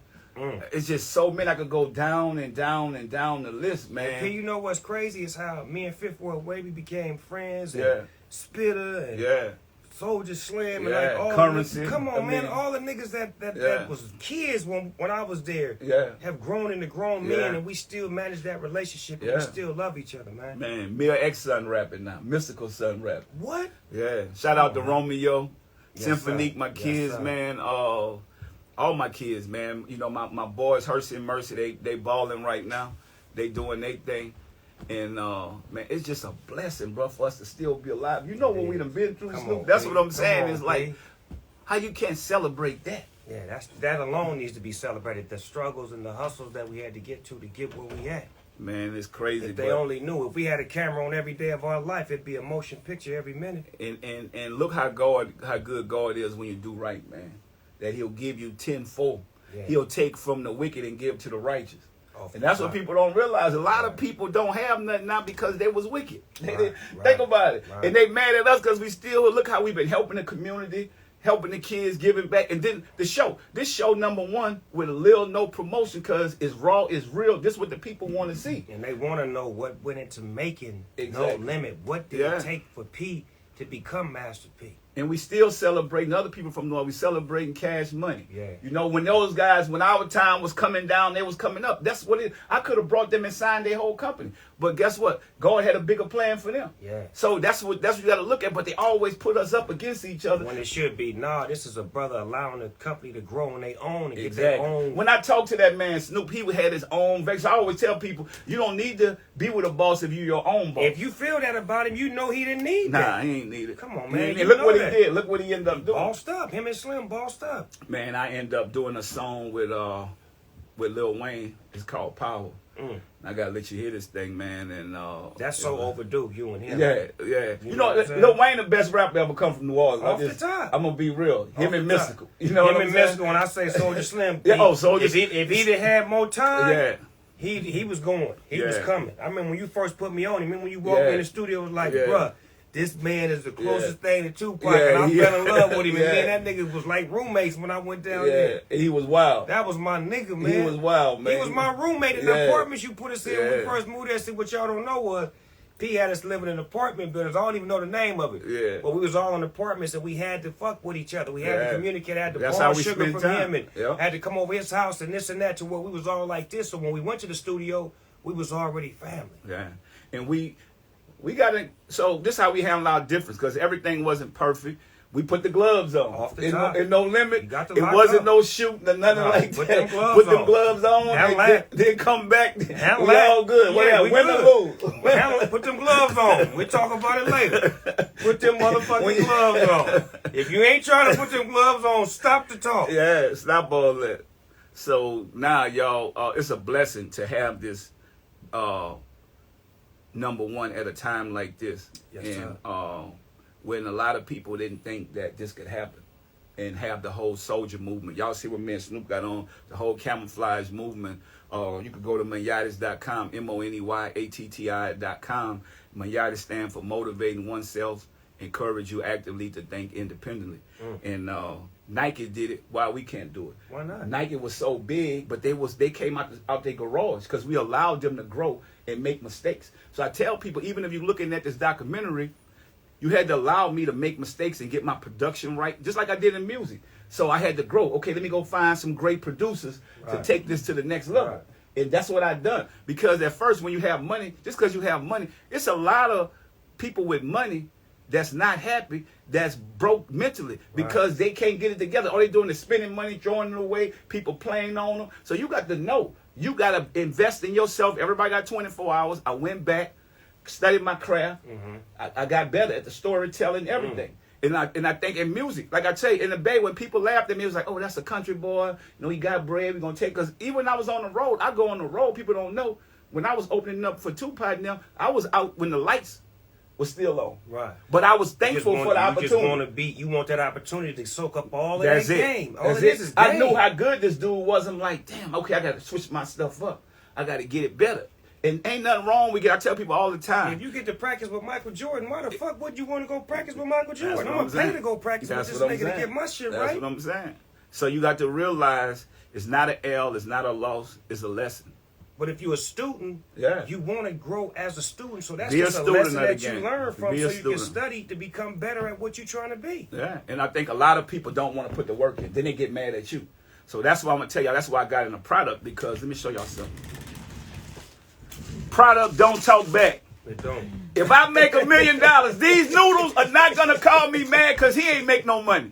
It's just so many. I could go down and down and down the list, man. Hey, you know what's crazy is how me and Fifth Ward Weeby became friends. And Yeah. Spitter and Yeah. Soldier Slim and Yeah, like all Currency. the, come on, I man, mean, all the niggas that yeah. was kids when I was there Yeah. have grown into grown men, Yeah. and we still manage that relationship, and Yeah. we still love each other, man. Man, Mia X son rapping now. Mystical son rapping. What? Yeah. Shout out to Romeo, Yes, Symphonique, sir. my Yes, kids, sir. man. All my kids, man. You know, my boys, Hersey and Mercy, they balling right now. They doing their thing. And, man, it's just a blessing, bro, for us to still be alive. You know what we done been through, Come Snoop. on, That's P. what I'm Come saying. on, It's like, P. how you can't celebrate that? Yeah, that alone needs to be celebrated. The struggles and the hustles that we had to get where we at. Man, it's crazy. If they only knew, if we had a camera on every day of our life, it'd be a motion picture every minute. And look how good God is when you do right, man. That He'll give you tenfold. Yeah. He'll take from the wicked and give to the righteous. Oh, And that's what people don't realize. A lot of people don't have nothing now because they was wicked. Think about it. Right. And they mad at us because we still, look how we've been helping the community, helping the kids, giving back. And then this show #1 with a little no promotion because it's raw, it's real. This is what the people want to see. And they want to know what went into making Exactly. No Limit. What did it take for P to become Master P? And we still celebrating other people from North. We celebrating Cash Money. Yeah. You know, when those guys, when our time was coming down, they was coming up. That's what it. I could have brought them and signed their whole company. But guess what? God had a bigger plan for them. Yeah. So that's what you got to look at. But they always put us up against each other. When it should be, this is a brother allowing the company to grow on their own and get their own. When I talked to that man, Snoop, he had his own vex. I always tell people, you don't need to be with a boss if you're your own boss. If you feel that about him, you know he didn't need Nah, that. he ain't need it. Come on, man. And You look know what that. he did. Look what he ended up doing. Bossed up. Him and Slim bossed up. Man, I end up doing a song with Lil Wayne. It's called Power. I gotta let you hear this thing, man. And that's so overdue, you and him. Yeah. You know Lil Wayne, the best rapper ever come from New Orleans. Off the top. I'm gonna be real. Him and Mystical. You Him know what I'm and saying? Mystical. When I say Soulja Slim, Soulja. If he'd have had more time, Yeah. he was going. He was coming. I remember when you first put me on. I remember when you walked in the studio, it was like, bruh, this man is the closest thing to Tupac, and I fell in love with him. And man, that nigga was like roommates when I went down there. He was wild. That was my nigga, man. He was wild, man. He was my roommate in the apartments you put us in when we first moved there. See, what y'all don't know was P had us living in an apartment buildings. I don't even know the name of it. Yeah. But we was all in apartments and we had to fuck with each other. We had to communicate. I had to That's borrow how we sugar spend from time. him and had to come over his house and this and that to where we was all like this. So when we went to the studio, we was already family. Yeah. And we got to, so this is how we handle our difference, because everything wasn't perfect. We put the gloves on. Off the top. In No Limit. You got to It lock wasn't up. no shooting or nothing like Put that. them gloves on. And then come back. We laugh. all good. Yeah, Win or good. lose. Put them gloves on. We'll talk about it later. Put them motherfucking gloves on. If you ain't trying to put them gloves on, stop the talk. Yeah, stop all that. So now, y'all, it's a blessing to have this number one at a time like this. Yes, and sir. When a lot of people didn't think that this could happen and have the whole soldier movement. Y'all see what me and Snoop got on, the whole camouflage movement. You could go to Monyatis.com, MONEYATTI.com. Monyatis stand for motivating oneself, encourage you actively to think independently. And Nike did it. Why we can't do it? Why not? Nike was so big, but they came out their garage because we allowed them to grow and make mistakes. So I tell people, even if you're looking at this documentary, you had to allow me to make mistakes and get my production right, just like I did in music. So I had to grow. Okay, let me go find some great producers to take this to the next level. Right. And that's what I done. Because at first, when you have money, just because you have money, it's a lot of people with money that's not happy, that's broke mentally because they can't get it together. All they doing is spending money, throwing it away, people playing on them. So you got to know. You got to invest in yourself. Everybody got 24 hours. I went back, studied my craft. I got better at the storytelling, everything. And I think in music, like I tell you, in the Bay, when people laughed at me, it was like, oh, that's a country boy. You know, he got bread. We're going to take, because even when I was on the road, I go on the road. People don't know. When I was opening up for Tupac now, I was out when the lights was still on. Right. But I was thankful for the opportunity. You want that opportunity to soak up all of That's that it. game. All That's of this it. is game. I knew how good this dude was. I'm like, damn, okay, I got to switch my stuff up. I got to get it better. And ain't nothing wrong with it. I tell people all the time. If you get to practice with Michael Jordan, why the fuck would you want to go practice with Michael Jordan? That's I'm what going to pay saying. to go practice That's with what this I'm nigga to saying. get my shit That's right. what I'm saying. So you got to realize it's not an L, it's not a loss, it's a lesson. But if you're a student, you want to grow as a student. So that's Be a just a student lesson of the that you game. learn from Be so a you can student. study to become better at what you're trying to be. Yeah, and I think a lot of people don't want to put the work in. Then they get mad at you. So that's why I'm going to tell y'all, that's why I got in a product, because let me show y'all something. Product don't talk back. It don't. If I make $1 million, these noodles are not going to call me mad because he ain't make no money.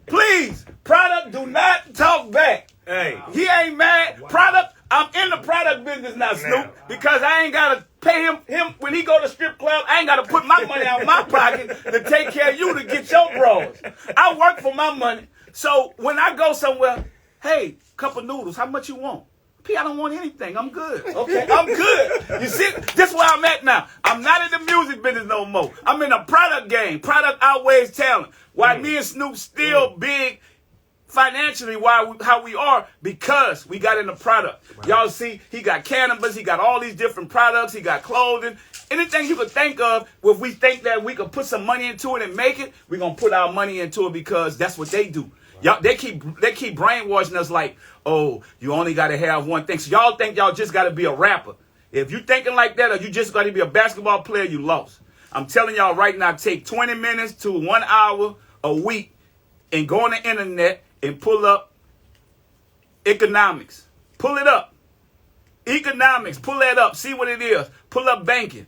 Please, product do not talk back. Hey. He ain't mad. Product, I'm in the product business now, Snoop, because I ain't got to pay him when he go to strip club. I ain't got to put my money out of my pocket to take care of you to get your bros. I work for my money. So when I go somewhere, hey, couple noodles, how much you want? P, I don't want anything. I'm good. Okay, I'm good. You see, this is where I'm at now. I'm not in the music business no more. I'm in a product game. Product outweighs talent. Why me and Snoop still big financially, how we are, because we got in the product. Y'all see, he got cannabis, he got all these different products, he got clothing. Anything you could think of, if we think that we could put some money into it and make it, we're going to put our money into it because that's what they do. Y'all, they keep brainwashing us like, oh, you only got to have one thing. So y'all think y'all just got to be a rapper. If you thinking like that, or you just got to be a basketball player, you lost. I'm telling y'all right now, take 20 minutes to 1 hour a week and go on the internet and pull up economics. Pull it up. Economics. Pull that up. See what it is. Pull up banking.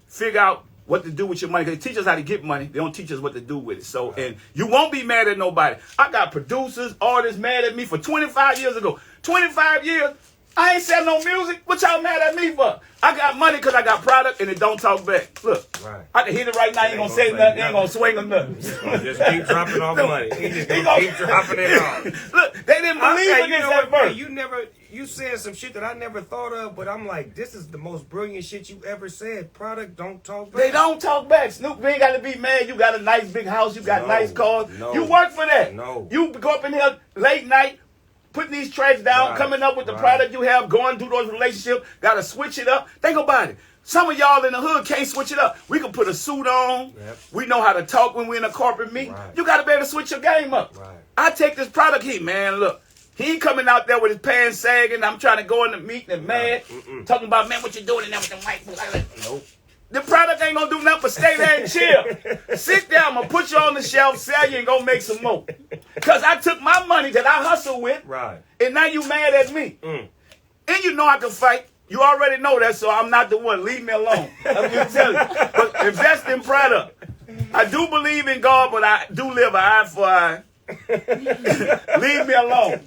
Figure out what to do with your money. They teach us how to get money. They don't teach us what to do with it. So, and you won't be mad at nobody. I got producers, artists mad at me for 25 years ago. 25 years, I ain't selling no music. What y'all mad at me for? I got money because I got product and it don't talk back. Look, Right. I can hit it right now. Ain't gonna say nothing. Ain't gonna swing or nothing. Just keep dropping off money. He just keep dropping it off. Look, they didn't believe in this at first. You said some shit that I never thought of, but I'm like, this is the most brilliant shit you ever said. Product don't talk back. They don't talk back. Snoop, you ain't got to be mad. You got a nice big house. You got nice cars. No. You work for that. No. You go up in here late night, putting these tracks down, Right. coming up with the product you have, going through those relationships. Got to switch it up. Think about it. Some of y'all in the hood can't switch it up. We can put a suit on. Yep. We know how to talk when we're in a corporate meeting. Right. You got to be able to switch your game up. Right. I take this product here, man. Look. He ain't coming out there with his pants sagging. I'm trying to go in the meeting and mad. Talking about, man, what you doing in there with them white folks? Nope. The product ain't gonna do nothing but stay there and chill. Sit down, I'm gonna put you on the shelf, sell you, and go make some more. Because I took my money that I hustle with, Right. and now you mad at me. And you know I can fight. You already know that, so I'm not the one. Leave me alone. I'm just telling you. But invest in product. I do believe in God, but I do live an eye for eye. Leave me alone.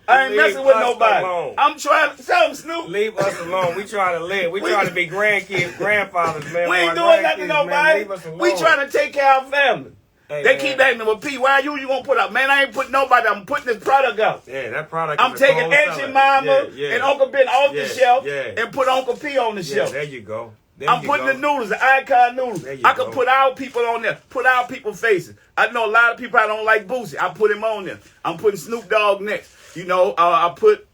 I ain't messing with nobody. Alone. I'm trying to tell him, Snoop. Leave us alone. We try to live. We try to be grandkids, grandfathers, man. We ain't doing nothing to nobody. We trying to take care of our family. Hey, they man. keep asking me, P, why you gonna put up? Man, I ain't putting nobody. I'm putting this product out. Yeah, that product. I'm is a taking cold Auntie seller. Mama Yeah. and Uncle Ben off the shelf yeah. and put Uncle P on the Yeah, shelf. there you go. There I'm you putting go. the noodles, the icon noodles. There you I can go. put our people on there, put our people faces. I know a lot of people I don't like Boosie. I put him on there. I'm putting Snoop Dogg next. You know, I put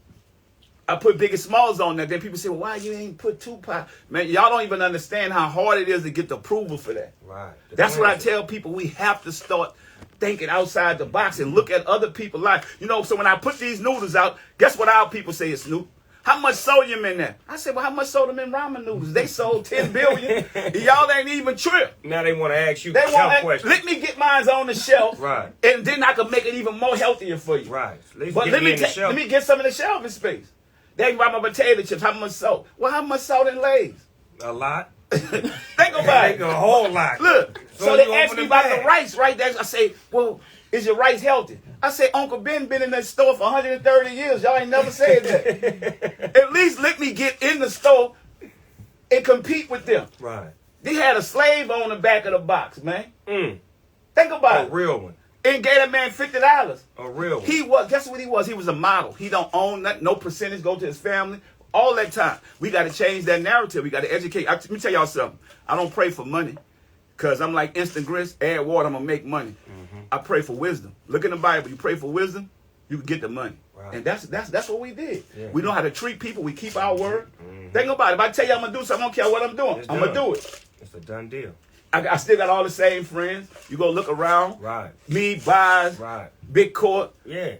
Biggie Smalls on there. Then people say, well, why you ain't put Tupac? Man, y'all don't even understand how hard it is to get the approval for that. Right. That's what I tell people. We have to start thinking outside the box and look at other people's life. You know, so when I put these noodles out, guess what our people say is Snoop? How much sodium in there? I said, well, how much sodium in ramen noodles? They sold 10 billion. Y'all ain't even tripped. Now they want to ask you They health want questions. let me get mine on the shelf, Right. and then I can make it even more healthier for you. Right. But let me get some of the shelving space. They buy my potato chips. How much salt? Well, how much salt in Lay's? A lot. Think about it. A whole lot. Look, So so you they ask open me the about bag. the rice right there. I say, well, is your rice healthy? I say, Uncle Ben been in that store for 130 years. Y'all ain't never said that. At least let me get in the store and compete with them. Right. They had a slave on the back of the box, man. Think A about it. real one. And gave that man $50. A real one. He was, guess what he was? He was a model. He don't own nothing, no percentage go to his family. All that time. We got to change that narrative. We got to educate. Let me tell y'all something. I don't pray for money because I'm like instant grits, add water, I'm going to make money. I pray for wisdom. Look in the Bible. You pray for wisdom, you can get the money. Right. And that's what we did. Yeah. We know how to treat people. We keep our word. Think about it. If I tell you I'm going to do something, I don't care what I'm doing. It's I'm going to done. do it. It's a done deal. I still got all the same friends. You go look around. Right. Me, Boz, Right. Big Court. Yeah.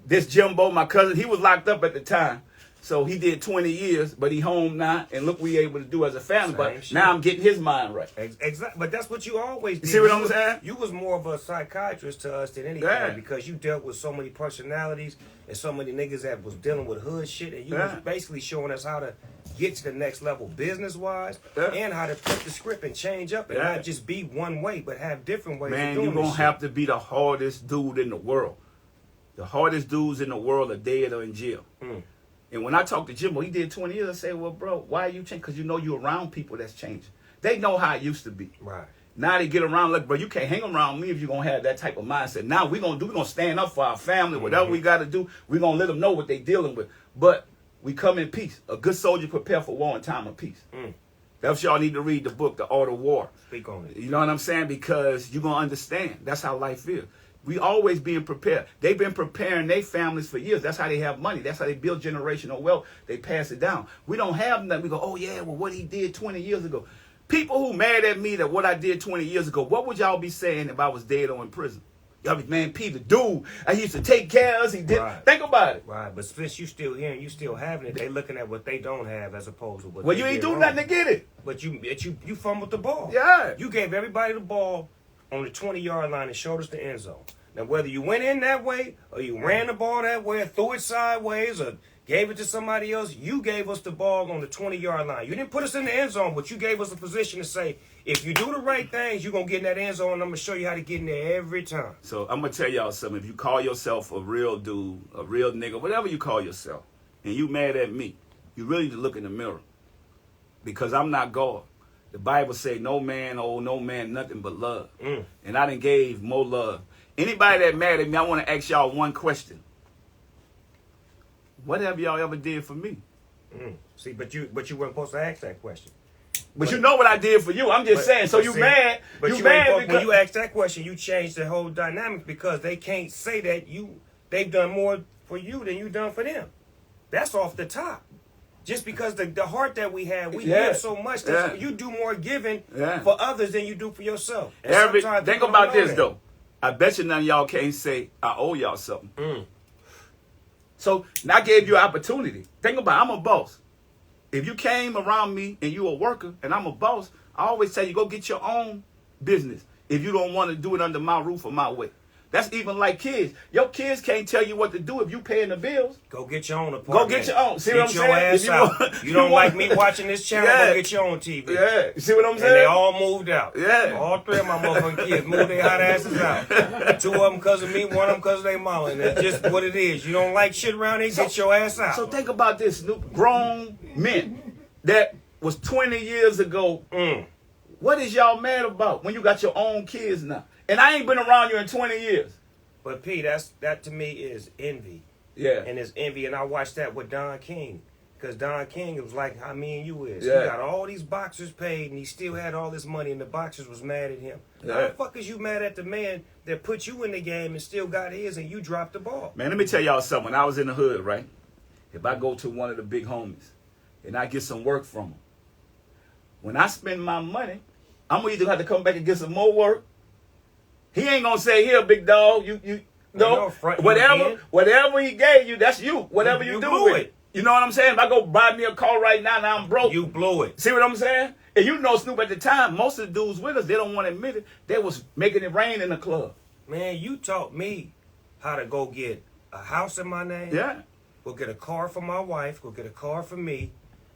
This Jimbo, my cousin, he was locked up at the time. So he did 20 years, but he home now. And look what we able to do as a family. Same But shit. now I'm getting his mind right. Exactly. But that's what you always did. see what I'm was- saying? You was more of a psychiatrist to us than anything Yeah. because you dealt with so many personalities and so many niggas that was dealing with hood shit, and you was Yeah. basically showing us how to get to the next level business-wise and how to flip the script and change up and Yeah. not just be one way, but have different ways Man, of doing you're going this to have to be the hardest dude in the world. The hardest dudes in the world are dead or in jail. And when I talk to Jimbo, he did 20 years. I say, well, bro, why are you changing? Because you know you're around people that's changing. They know how it used to be. Right. Now they get around, look, bro, you can't hang around me if you're going to have that type of mindset. Now we're going to stand up for our family. Whatever we got to do, we're going to let them know what they're dealing with. But we come in peace. A good soldier prepare for war in time of peace. That's y'all need to read the book, The Art of War. Speak on it. You know what I'm saying? Because you're going to understand. That's how life is. We always being prepared. They've been preparing their families for years. That's how they have money. That's how they build generational wealth. They pass it down. We don't have nothing. We go, oh, yeah, well, what he did 20 years ago. People who mad at me that what I did 20 years ago, what would y'all be saying if I was dead or in prison? Y'all be, man, P, the dude, I used to take care of us. He did. Right. Think about it. Right, but since you still here and you still having it, they looking at what they don't have as opposed to what Well, they you ain't did do wrong. nothing to get it. But you fumbled the ball. Yeah. You gave everybody the ball on the 20-yard line and showed us the end zone. Now, whether you went in that way or you ran the ball that way or threw it sideways or gave it to somebody else, you gave us the ball on the 20-yard line. You didn't put us in the end zone, but you gave us a position to say, if you do the right things, you're going to get in that end zone, and I'm going to show you how to get in there every time. So I'm going to tell y'all something. If you call yourself a real dude, a real nigga, whatever you call yourself, and you mad at me, you really need to look in the mirror. Because I'm not God. The Bible say no man, nothing but love. And I done gave more love. Anybody that mad at me, I want to ask y'all one question. What have y'all ever did for me? See, but you weren't supposed to ask that question. But you know what I did for you. I'm just saying. So you mad. But you mad when you ask that question, you change the whole dynamic because they can't say that they've done more for you than you done for them. That's off the top. Just because the heart that we have, we give so much that you do more giving for others than you do for yourself. Think about this though. I bet you none of y'all can't say I owe y'all something. So I gave you an opportunity. Think about it, I'm a boss. If you came around me and you a worker and I'm a boss, I always tell you go get your own business if you don't want to do it under my roof or my way. That's even like kids. Your kids can't tell you what to do if you paying the bills. Go get your own apartment. Go get your own. See what I'm saying? Get your ass out. You don't like me watching this channel, go get your own TV. Yeah. You see what I'm saying? And they all moved out. Yeah. All three of my motherfucking kids moved their hot asses out. 2 of them because of me, 1 of them because of their mama. And that's just what it is. You don't like shit around here, get your ass out. So think about this, Snoop. Grown men that was 20 years ago. What is y'all mad about when you got your own kids now? And I ain't been around you in 20 years. But P, that to me is envy. Yeah. And it's envy. And I watched that with Don King. Because Don King, it was like how me and you is. Yeah. He got all these boxers paid and he still had all this money and the boxers was mad at him. Yeah. How the fuck is you mad at the man that put you in the game and still got his and you dropped the ball? Man, let me tell y'all something. When I was in the hood, right? If I go to one of the big homies and I get some work from them, when I spend my money, I'm going to either have to come back and get some more work. He ain't going to say, here, big dog, whatever he gave you, that's you. Whatever you do with it. You know what I'm saying? If I go buy me a car right now and I'm broke. You blew it. See what I'm saying? And you know Snoop at the time, most of the dudes with us, they don't want to admit it. They was making it rain in the club. Man, you taught me how to go get a house in my name. Yeah. Go get a car for my wife. Go get a car for me.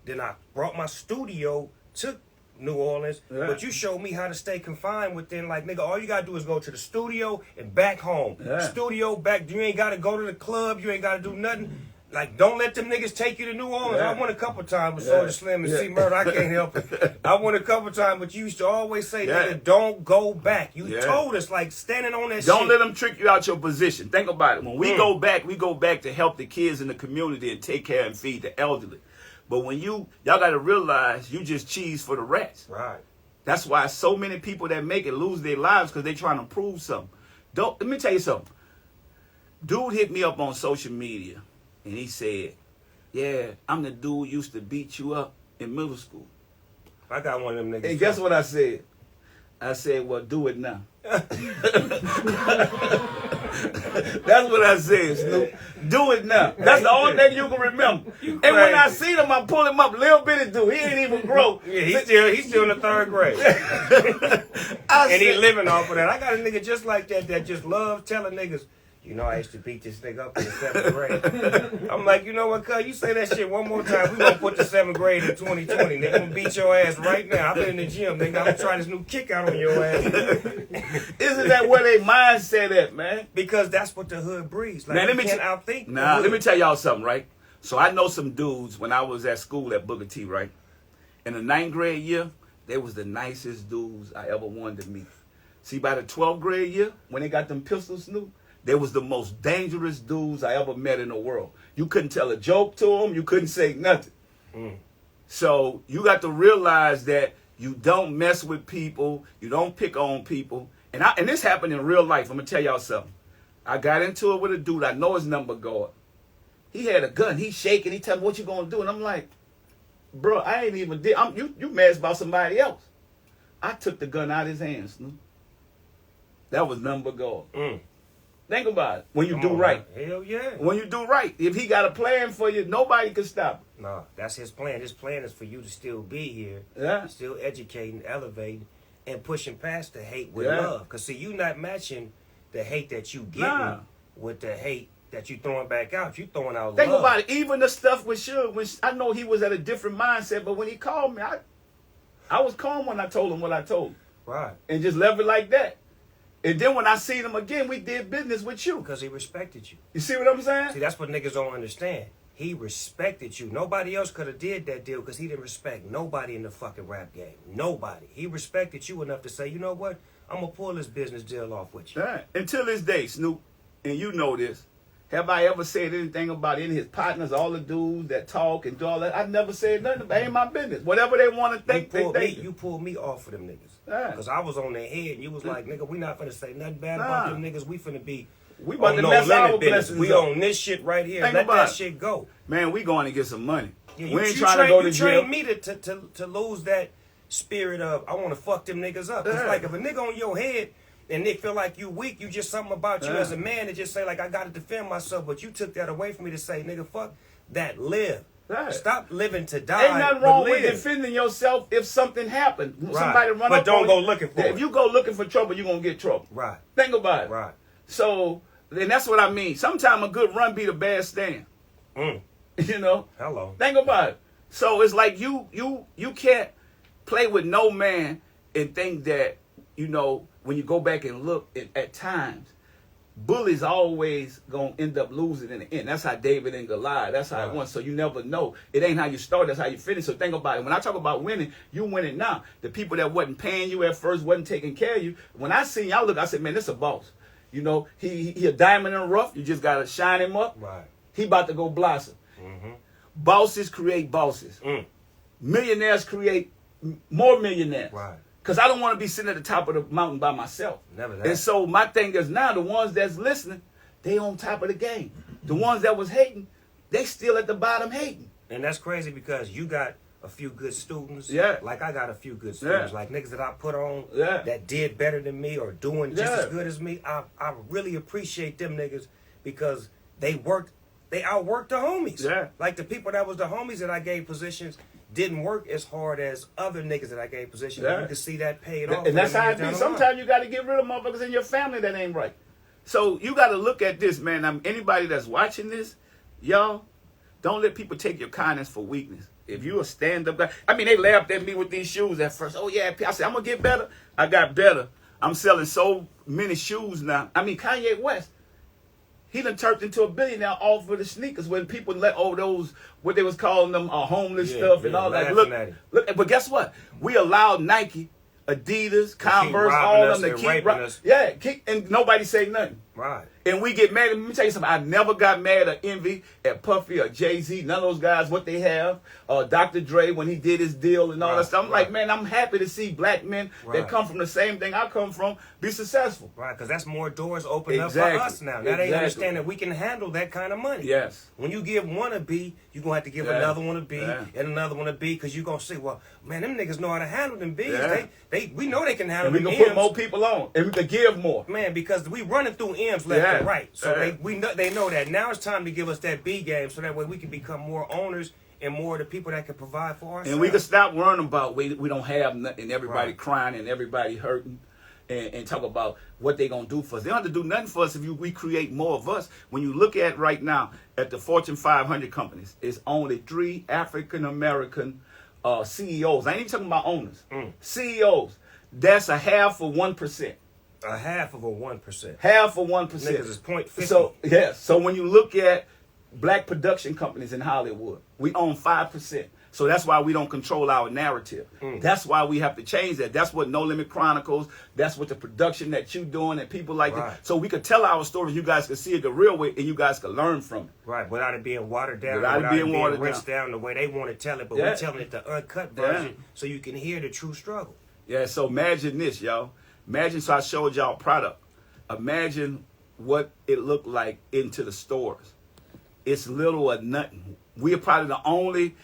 Then I brought my studio to New Orleans. Yeah. But you showed me how to stay confined within, like, nigga, all you got to do is go to the studio and back home. Yeah. Studio, back. You ain't got to go to the club. You ain't got to do nothing. Like, don't let them niggas take you to New Orleans. Yeah. I went a couple times with Soulja Slim and C Murder. I can't help it. I went a couple times, but you used to always say, nigga, don't go back. You told us, like, standing on that shit. Don't let them trick you out your position. Think about it. When we go back to help the kids in the community and take care and feed the elderly. But when y'all got to realize you just cheese for the rats. Right. That's why so many people that make it lose their lives because they trying to prove something. Let me tell you something. Dude hit me up on social media. And he said, yeah, I'm the dude who used to beat you up in middle school. I got one of them niggas. And guess what I said? I said, well, do it now. That's what I said, Snoop. Do it now. That's the only thing you can remember. And when I see him, I pull him up. Little bitty dude. He ain't even grow. Yeah, he's still in the 3rd grade. And he living off of that. I got a nigga just like that just loves telling niggas, you know, I used to beat this nigga up in the 7th grade. I'm like, you know what, cuz, you say that shit one more time, we gonna put the 7th grade in 2020. Nigga, I'm gonna beat your ass right now. I've been in the gym, nigga. I'm gonna try this new kick out on your ass. Isn't that where they mindset at, man? Because that's what the hood breeds. Like, Man, you can't outthink the Nah, hood. let me tell y'all something, right? So I know some dudes when I was at school at Booker T, right? In the 9th grade year, they was the nicest dudes I ever wanted to meet. See, by the 12th grade year, when they got them pistols, Snoop, they was the most dangerous dudes I ever met in the world. You couldn't tell a joke to them. You couldn't say nothing. So you got to realize that you don't mess with people. You don't pick on people. And this happened in real life. I'm going to tell y'all something. I got into it with a dude. I know his number guard. He had a gun. He's shaking. He tell me, what you going to do? And I'm like, bro, I ain't even did. You mad about somebody else. I took the gun out of his hands, Snoop. That was number guard. Think about it. When you do right. Hell yeah. When you do right. If he got a plan for you, nobody can stop it. No, that's his plan. His plan is for you to still be here. Yeah. Still educating, elevating, and pushing past the hate with Yeah. love. Because, see, you not matching the hate that you getting with the hate that you throwing back out. You throwing out Think love. about it. Even the stuff with Suge, when I know he was at a different mindset, but when he called me, I was calm when I told him what I told him. Right. And just left it like that. And then when I seen him again, we did business with you. Because he respected you. You see what I'm saying? See, that's what niggas don't understand. he respected you. Nobody else could have did that deal because he didn't respect nobody in the fucking rap game. Nobody. He respected you enough to say, you know what? I'm going to pull this business deal off with you. Yeah. Until this day, Snoop, and you know this, have I ever said anything about any of his partners, all the dudes that talk and do all that? I've never said nothing. It ain't my business. Whatever they want to think, You pulled me off of them niggas. Yeah. Because I was on their head and you was like, nigga, we not finna say nothing bad about them niggas. We finna be we about to no mess our limit business. blessings We up. on this shit right here. Think Let about that it. shit go. Man, we going to get some money. Yeah, we ain't trying to go to jail. You trained me to lose that spirit of, I want to fuck them niggas up. It's Yeah. like if a nigga on your head and they feel like you weak, you just something about you Yeah. as a man to just say like, I got to defend myself. But you took that away from me to say, nigga, fuck that, live. Right. Stop living to die. Ain't nothing wrong but with live. defending yourself if something happened. Right. Somebody run But up don't on go you. looking for If it. you go looking for trouble, you're going to get trouble. Right. Think about it. Right. So, and that's what I mean. Sometimes a good run beat a bad stand. Mm. You know? Hello. Think about it. So it's like you can't play with no man and think that, you know, when you go back and look at times, bullies always gonna end up losing in the end. That's how David and Goliath. That's how it went. So you never know. It ain't how you start. That's how you finish. So think about it. When I talk about winning, you winning now. The people that wasn't paying you at first, wasn't taking care of you. When I seen y'all look, I said, man, this a boss. You know, he a diamond in the rough. You just gotta shine him up. Right. He about to go blossom. Mm-hmm. Bosses create bosses. Mm. Millionaires create more millionaires. Right. Because I don't want to be sitting at the top of the mountain by myself. Never that. And so my thing is now the ones that's listening, they on top of the game. The ones that was hating, they still at the bottom hating. And that's crazy because you got a few good students. Yeah. Like I got a few good students. Yeah. Like niggas that I put on Yeah. that did better than me or doing just Yeah. as good as me. I really appreciate them niggas because they outworked the homies. Yeah. Like the people that was the homies that I gave positions didn't work as hard as other niggas that I gave positions. Yeah. You can see that paid off. And that's how it down be. the line. Sometimes you got to get rid of motherfuckers in your family that ain't right. So you got to look at this, man. Anybody that's watching this, y'all, don't let people take your kindness for weakness. If you a stand-up guy, I mean, they laughed at me with these shoes at first. Oh, yeah. I said, I'm going to get better. I got better. I'm selling so many shoes now. I mean, Kanye West, he done turned into a billionaire off of the sneakers when people let those, what they was calling them, homeless stuff and all that. Look, but guess what? We allowed Nike, Adidas, Converse, all of them to keep us. Yeah, and nobody say nothing. Right. And we get mad. Let me tell you something. I never got mad or envy at Puffy or Jay-Z. None of those guys, what they have. Dr. Dre, when he did his deal and all that stuff. I'm like, man, I'm happy to see black men that come from the same thing I come from be successful. Right, because that's more doors open up for us now. Now they understand that we can handle that kind of money. Yes. When you give one a B, you're going to have to give another one a B and another one a B because you're going to say, well, man, them niggas know how to handle them B's. Yeah. We know they can handle And we them can put M's. more people on. And we can give more. Man, because we running through M's left and right. So they know that. Now it's time to give us that B game so that way we can become more owners and more of the people that can provide for ourselves. And we can stop worrying about we don't have nothing, everybody crying and everybody hurting, and talk about what they going to do for us. They don't have to do nothing for us if we create more of us. When you look at right now at the Fortune 500 companies, it's only 3 African-American CEOs. I ain't even talking about owners. CEOs. That's a half of 1%. A half of a 1%. Half of 1%. Niggas is 0.50. So, yeah. So when you look at black production companies in Hollywood, we own 5%. So that's why we don't control our narrative. That's why we have to change that. That's what No Limit Chronicles, that's what the production that you doing and people like that. So we could tell our stories, you guys can see it the real way, and you guys can learn from it. Right, without it being watered down, Without it being watered rinsed down the way they want to tell it, but we're telling it the uncut version so you can hear the true struggle. Yeah, so imagine this, y'all. Imagine, so I showed y'all product. Imagine what it looked like into the stores. It's little or nothing. We are probably the only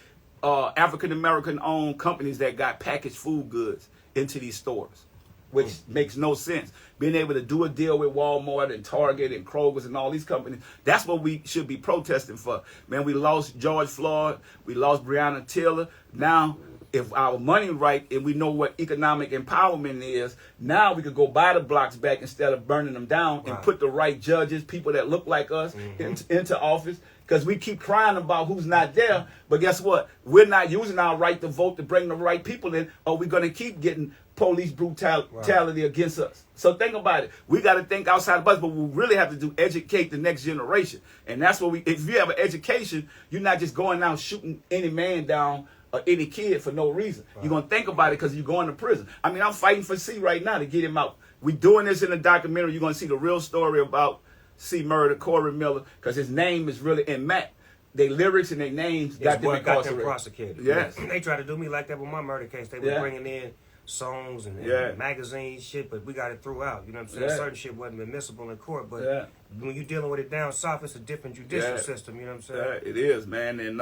African-American owned companies that got packaged food goods into these stores, which makes no sense. Being able to do a deal with Walmart and Target and Kroger's and all these companies, that's what we should be protesting for. Man, we lost George Floyd. We lost Breonna Taylor. Now, if our money right and we know what economic empowerment is, now we could go buy the blocks back instead of burning them down and put the right judges, people that look like us, into office. Because we keep crying about who's not there. But guess what? We're not using our right to vote to bring the right people in, or we're going to keep getting police brutality against us. So think about it. We got to think outside the box, but we really have to do educate the next generation. And that's what if you have an education, you're not just going out shooting any man down or any kid for no reason. Right. You're going to think about it because you're going to prison. I mean, I'm fighting for C right now to get him out. We're doing this in a documentary. You're going to see the real story about C murder, Corey Miller, because his name is really in Matt. They lyrics and their names got them prosecuted. Yes. They tried to do me like that with my murder case. They were bringing in songs and magazines, shit, but we got it through out. You know what I'm saying? Yeah. Certain shit wasn't admissible in court, but when you're dealing with it down south, it's a different judicial system. You know what I'm saying? Yeah, it is, man. And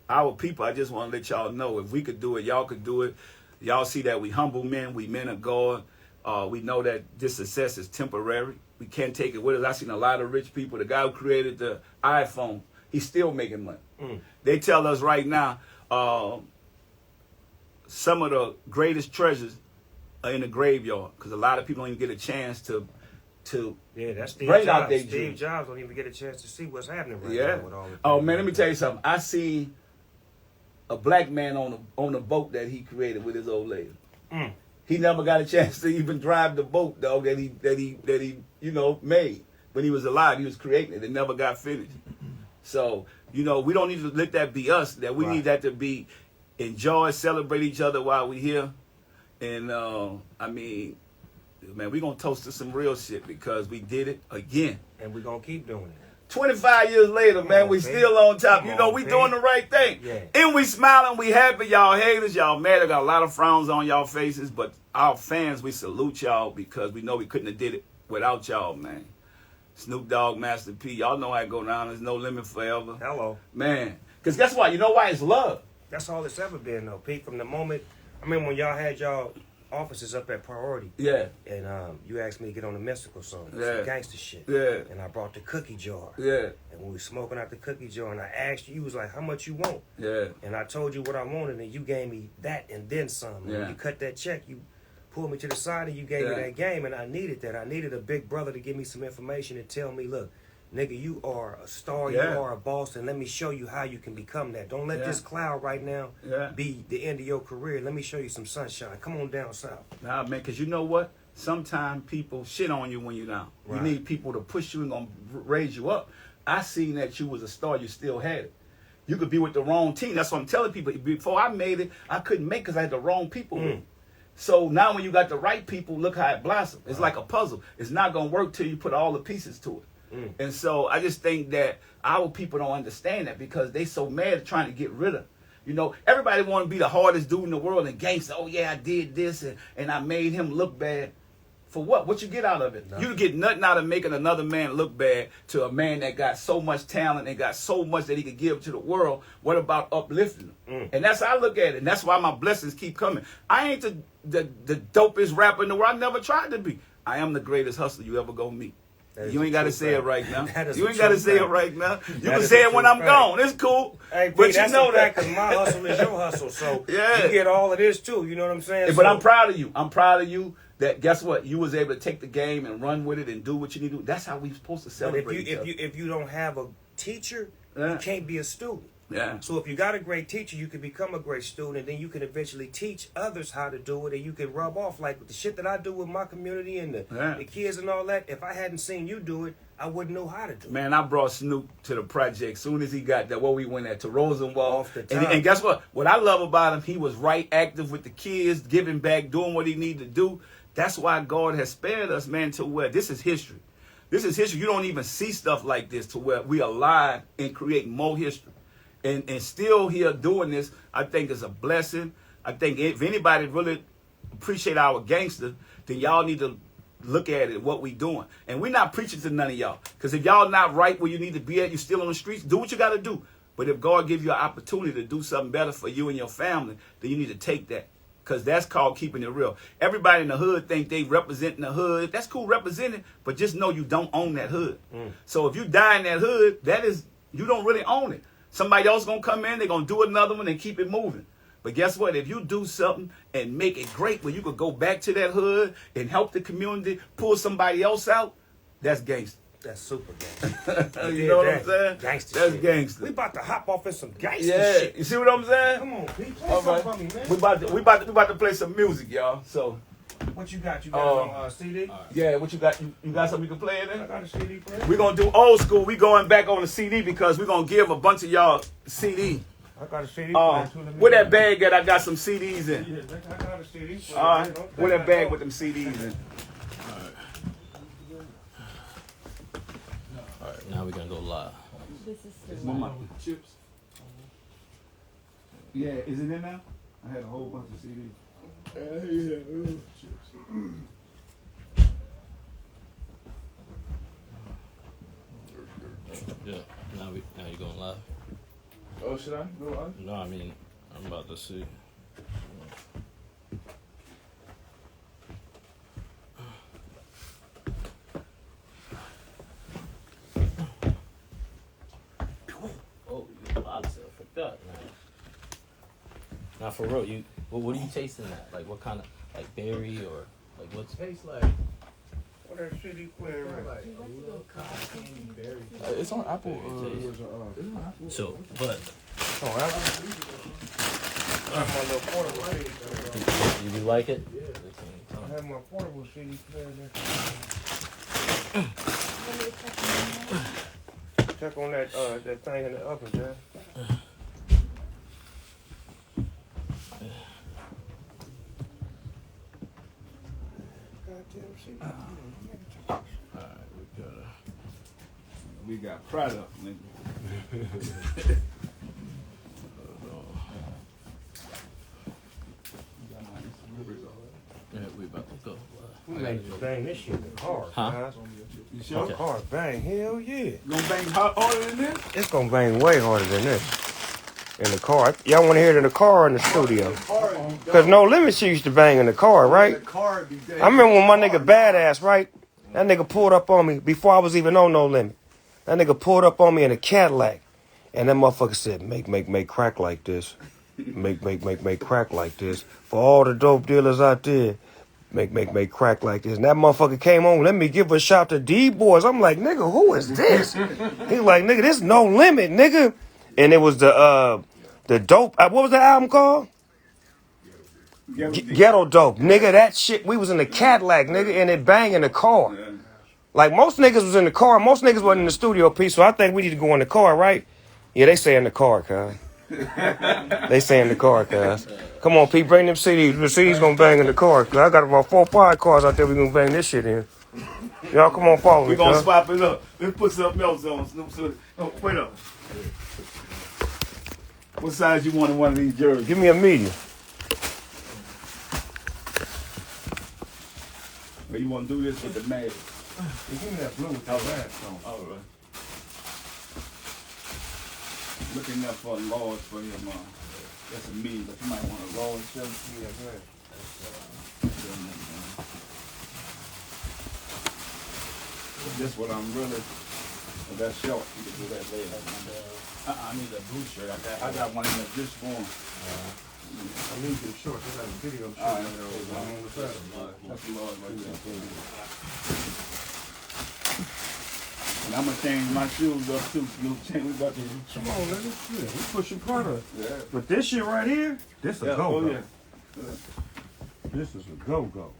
our people, I just want to let y'all know, if we could do it, y'all could do it. Y'all see that we humble men, we men of God. We know that this success is temporary. We can't take it with us. I've seen a lot of rich people. The guy who created the iPhone, he's still making money. They tell us right now, some of the greatest treasures are in the graveyard because a lot of people don't even get a chance to that's Steve bring Jobs. out their Steve dreams. Jobs don't even get a chance to see what's happening right now with all the Oh man, let me tell you something. I see a black man on a boat that he created with his old lady. He never got a chance to even drive the boat, dog, that he made. When he was alive, he was creating it. It never got finished. So, we don't need to let that be us. That we need that to be enjoy, celebrate each other while we're here. And, man, we're going to toast to some real shit because we did it again. And we're going to keep doing it. 25 years later, man, we still on top. We doing the right thing. Yeah. And we smiling, we happy. Y'all haters, y'all mad. I got a lot of frowns on y'all faces, but our fans, we salute y'all because we know we couldn't have did it without y'all, man. Snoop Dogg, Master P, y'all know how it go down. There's no limit forever. Hello. Man, because guess what? You know why? It's love. That's all it's ever been, though, Pete. From the moment, I mean, when y'all had y'all offices up at Priority. Yeah. And you asked me to get on the mystical song. Yeah. Some gangster shit. Yeah. And I brought the cookie jar. Yeah. And when we was smoking out the cookie jar, and I asked you, you was like, how much you want? Yeah. And I told you what I wanted, and you gave me that and then some. And when you cut that check, you pulled me to the side and you gave me that game, and I needed that. I needed a big brother to give me some information and tell me, look, nigga, you are a star, you are a boss, and let me show you how you can become that. Don't let this cloud right now be the end of your career. Let me show you some sunshine. Come on down south. Nah, man, because you know what? Sometimes people shit on you when you're down. Right. You need people to push you and gonna raise you up. I seen that you was a star, you still had it. You could be with the wrong team. That's what I'm telling people. Before I made it, I couldn't make because I had the wrong people with me. So now when you got the right people, look how it blossomed. It's like a puzzle. It's not going to work till you put all the pieces to it. And so I just think that our people don't understand that because they so mad at trying to get rid of. Everybody want to be the hardest dude in the world and gangster. Oh, yeah, I did this and I made him look bad. For what? What you get out of it? Nothing. You get nothing out of making another man look bad to a man that got so much talent and got so much that he could give to the world. What about uplifting him? And that's how I look at it. And that's why my blessings keep coming. I ain't the dopest rapper in the world. I never tried to be. I am the greatest hustler you ever gonna meet. You ain't got to say it right now. You ain't got to say it right now. You can say it when I'm gone. It's cool. Hey, but you know that because my because hustle is your hustle. So you get all of this too. You know what I'm saying? But I'm proud of you. I'm proud of you. That guess what? You was able to take the game and run with it and do what you need to do. That's how we supposed to celebrate. If you don't have a teacher, you can't be a student. Yeah. So if you got a great teacher, you can become a great student, and then you can eventually teach others how to do it, and you can rub off like with the shit that I do with my community and the kids and all that. If I hadn't seen you do it, I wouldn't know how to do it. Man, I brought Snoop to the project soon as he got there. Where we went at to Rosenwald. Off the top. And guess what? What I love about him, he was right active with the kids, giving back, doing what he needed to do. That's why God has spared us, man, to where this is history. This is history. You don't even see stuff like this to where we are alive and create more history. And still here doing this, I think is a blessing. I think if anybody really appreciate our gangster, then y'all need to look at it, what we doing. And we're not preaching to none of y'all. Because if y'all not right where you need to be at, you still on the streets, do what you got to do. But if God gives you an opportunity to do something better for you and your family, then you need to take that. Because that's called keeping it real. Everybody in the hood think they representing the hood. That's cool representing, but just know you don't own that hood. So if you die in that hood, that is, you don't really own it. Somebody else going to come in, they're going to do another one and keep it moving. But guess what? If you do something and make it great where you could go back to that hood and help the community, pull somebody else out, that's gangster. That's super gangster. You know what I'm saying? Gangster That's shit. gangster. We about to hop off in some gangster Yeah, shit. you see what I'm saying? Come on, Pete. Play All something right. for me, man. We about to play some music, y'all. So What you got? You got on CD? yeah, what you got? You got something you can play in I there? got a CD player. We're gonna do old school. We going back on the CD because we're gonna give a bunch of y'all CD. I got a CD player too. Where that bag at? I got some CDs in. Yeah, I got a CD player. All right. Where that bag with them CDs in? Alright, now we're gonna go live. This is It's still my chips. Yeah, is it in now? I had a whole bunch of CDs. Yeah. Now you're going live. Oh, should I go on? No, I mean I'm about to see. Oh, you live, so fucked up, man. Now for real, what are you tasting that? Like what kind of like berry or like what's Tastes like What that CD player at? it's on Apple. so but Oh, I have my little portable CD player. you like it? I have my portable CD player there. Check on that thing in the oven, Jack. Goddamn CD. Alright, We got product, nigga. yeah, we about to go. We made you bang this shit in the car, Huh? guys. You sure? My car bang, hell yeah. You gonna bang harder than this? It's gonna bang way harder than this. In the car. Y'all wanna hear it in the car or in the studio? Cause No Limit she used to bang in the car, right? I remember when my nigga Badass, right? That nigga pulled up on me before I was even on No Limit. That nigga pulled up on me in a Cadillac. And that motherfucker said, make crack like this. Make crack like this. For all the dope dealers out there, make crack like this. And that motherfucker came on, let me give a shout to D-Boys. I'm like, nigga, who is this? He like, nigga, this No Limit, nigga. And it was the dope, what was the album called? Ghetto Dope. Nigga, that shit, we was in the Cadillac, nigga, and it bang in the car. Like, most niggas was in the car. Most niggas wasn't in the studio piece, so I think we need to go in the car, right? Yeah, they say in the car, cuz. They say in the car, cuz. Come on, Pete, bring them CDs. The CDs gonna bang in the car. Cuz I got about 4 or 5 cars out there we gonna bang this shit in. Y'all come on, follow me, We gonna cuz. swap it up. Let's put something else on, Snoop. So, wait up. What size you want in one of these jerseys? Give me a medium. But you want to do this with the mag? Give me that blue with that mask on. All right. Looking up for a large for him. That's a medium, but you might want a large too. Yeah, go ahead. This what I'm really. Oh, that's short. You can do that later. I need a blue shirt. I got one in the this form. I need you short. I got a video shoot. All right. That's That's large right there. And I'm gonna change my shoes up too. Snoop. We about to. Come on, let me see. We pushing product. Yeah. But this shit right here, this a Yeah. go-go. Oh yeah. This is a go-go.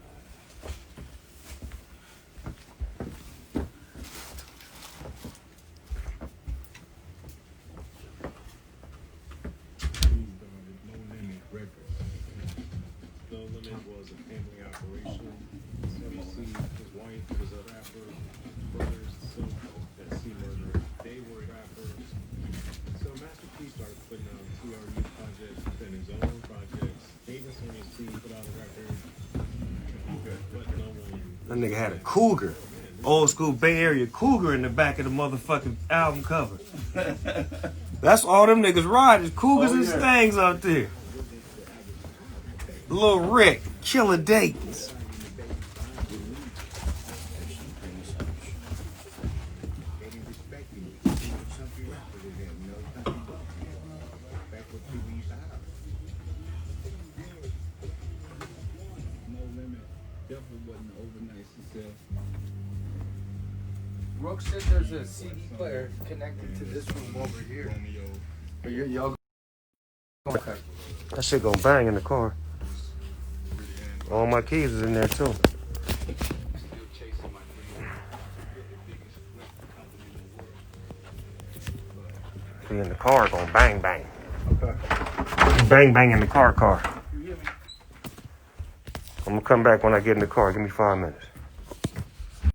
No Limit was a family operation. CBC, his wife was a rapper, brothers, so that C Murder, they were rappers. So Master P started putting out TRU projects, then his own projects. Davis and his team put out a record, but no one. That nigga had a cougar. Old school Bay Area cougar in the back of the motherfucking album cover. That's all them niggas ride is cougars and stangs out there. Lil Rick, Killer Dayton's. No Limit definitely wasn't an overnight success. Rook said there's a CD player connected to this room over here. But y'all. Okay. That shit gonna bang in the car. All my keys is in there too. Be in the car gonna bang bang. Okay. Bang bang in the car. I'm gonna come back when I get in the car. Give me 5 minutes.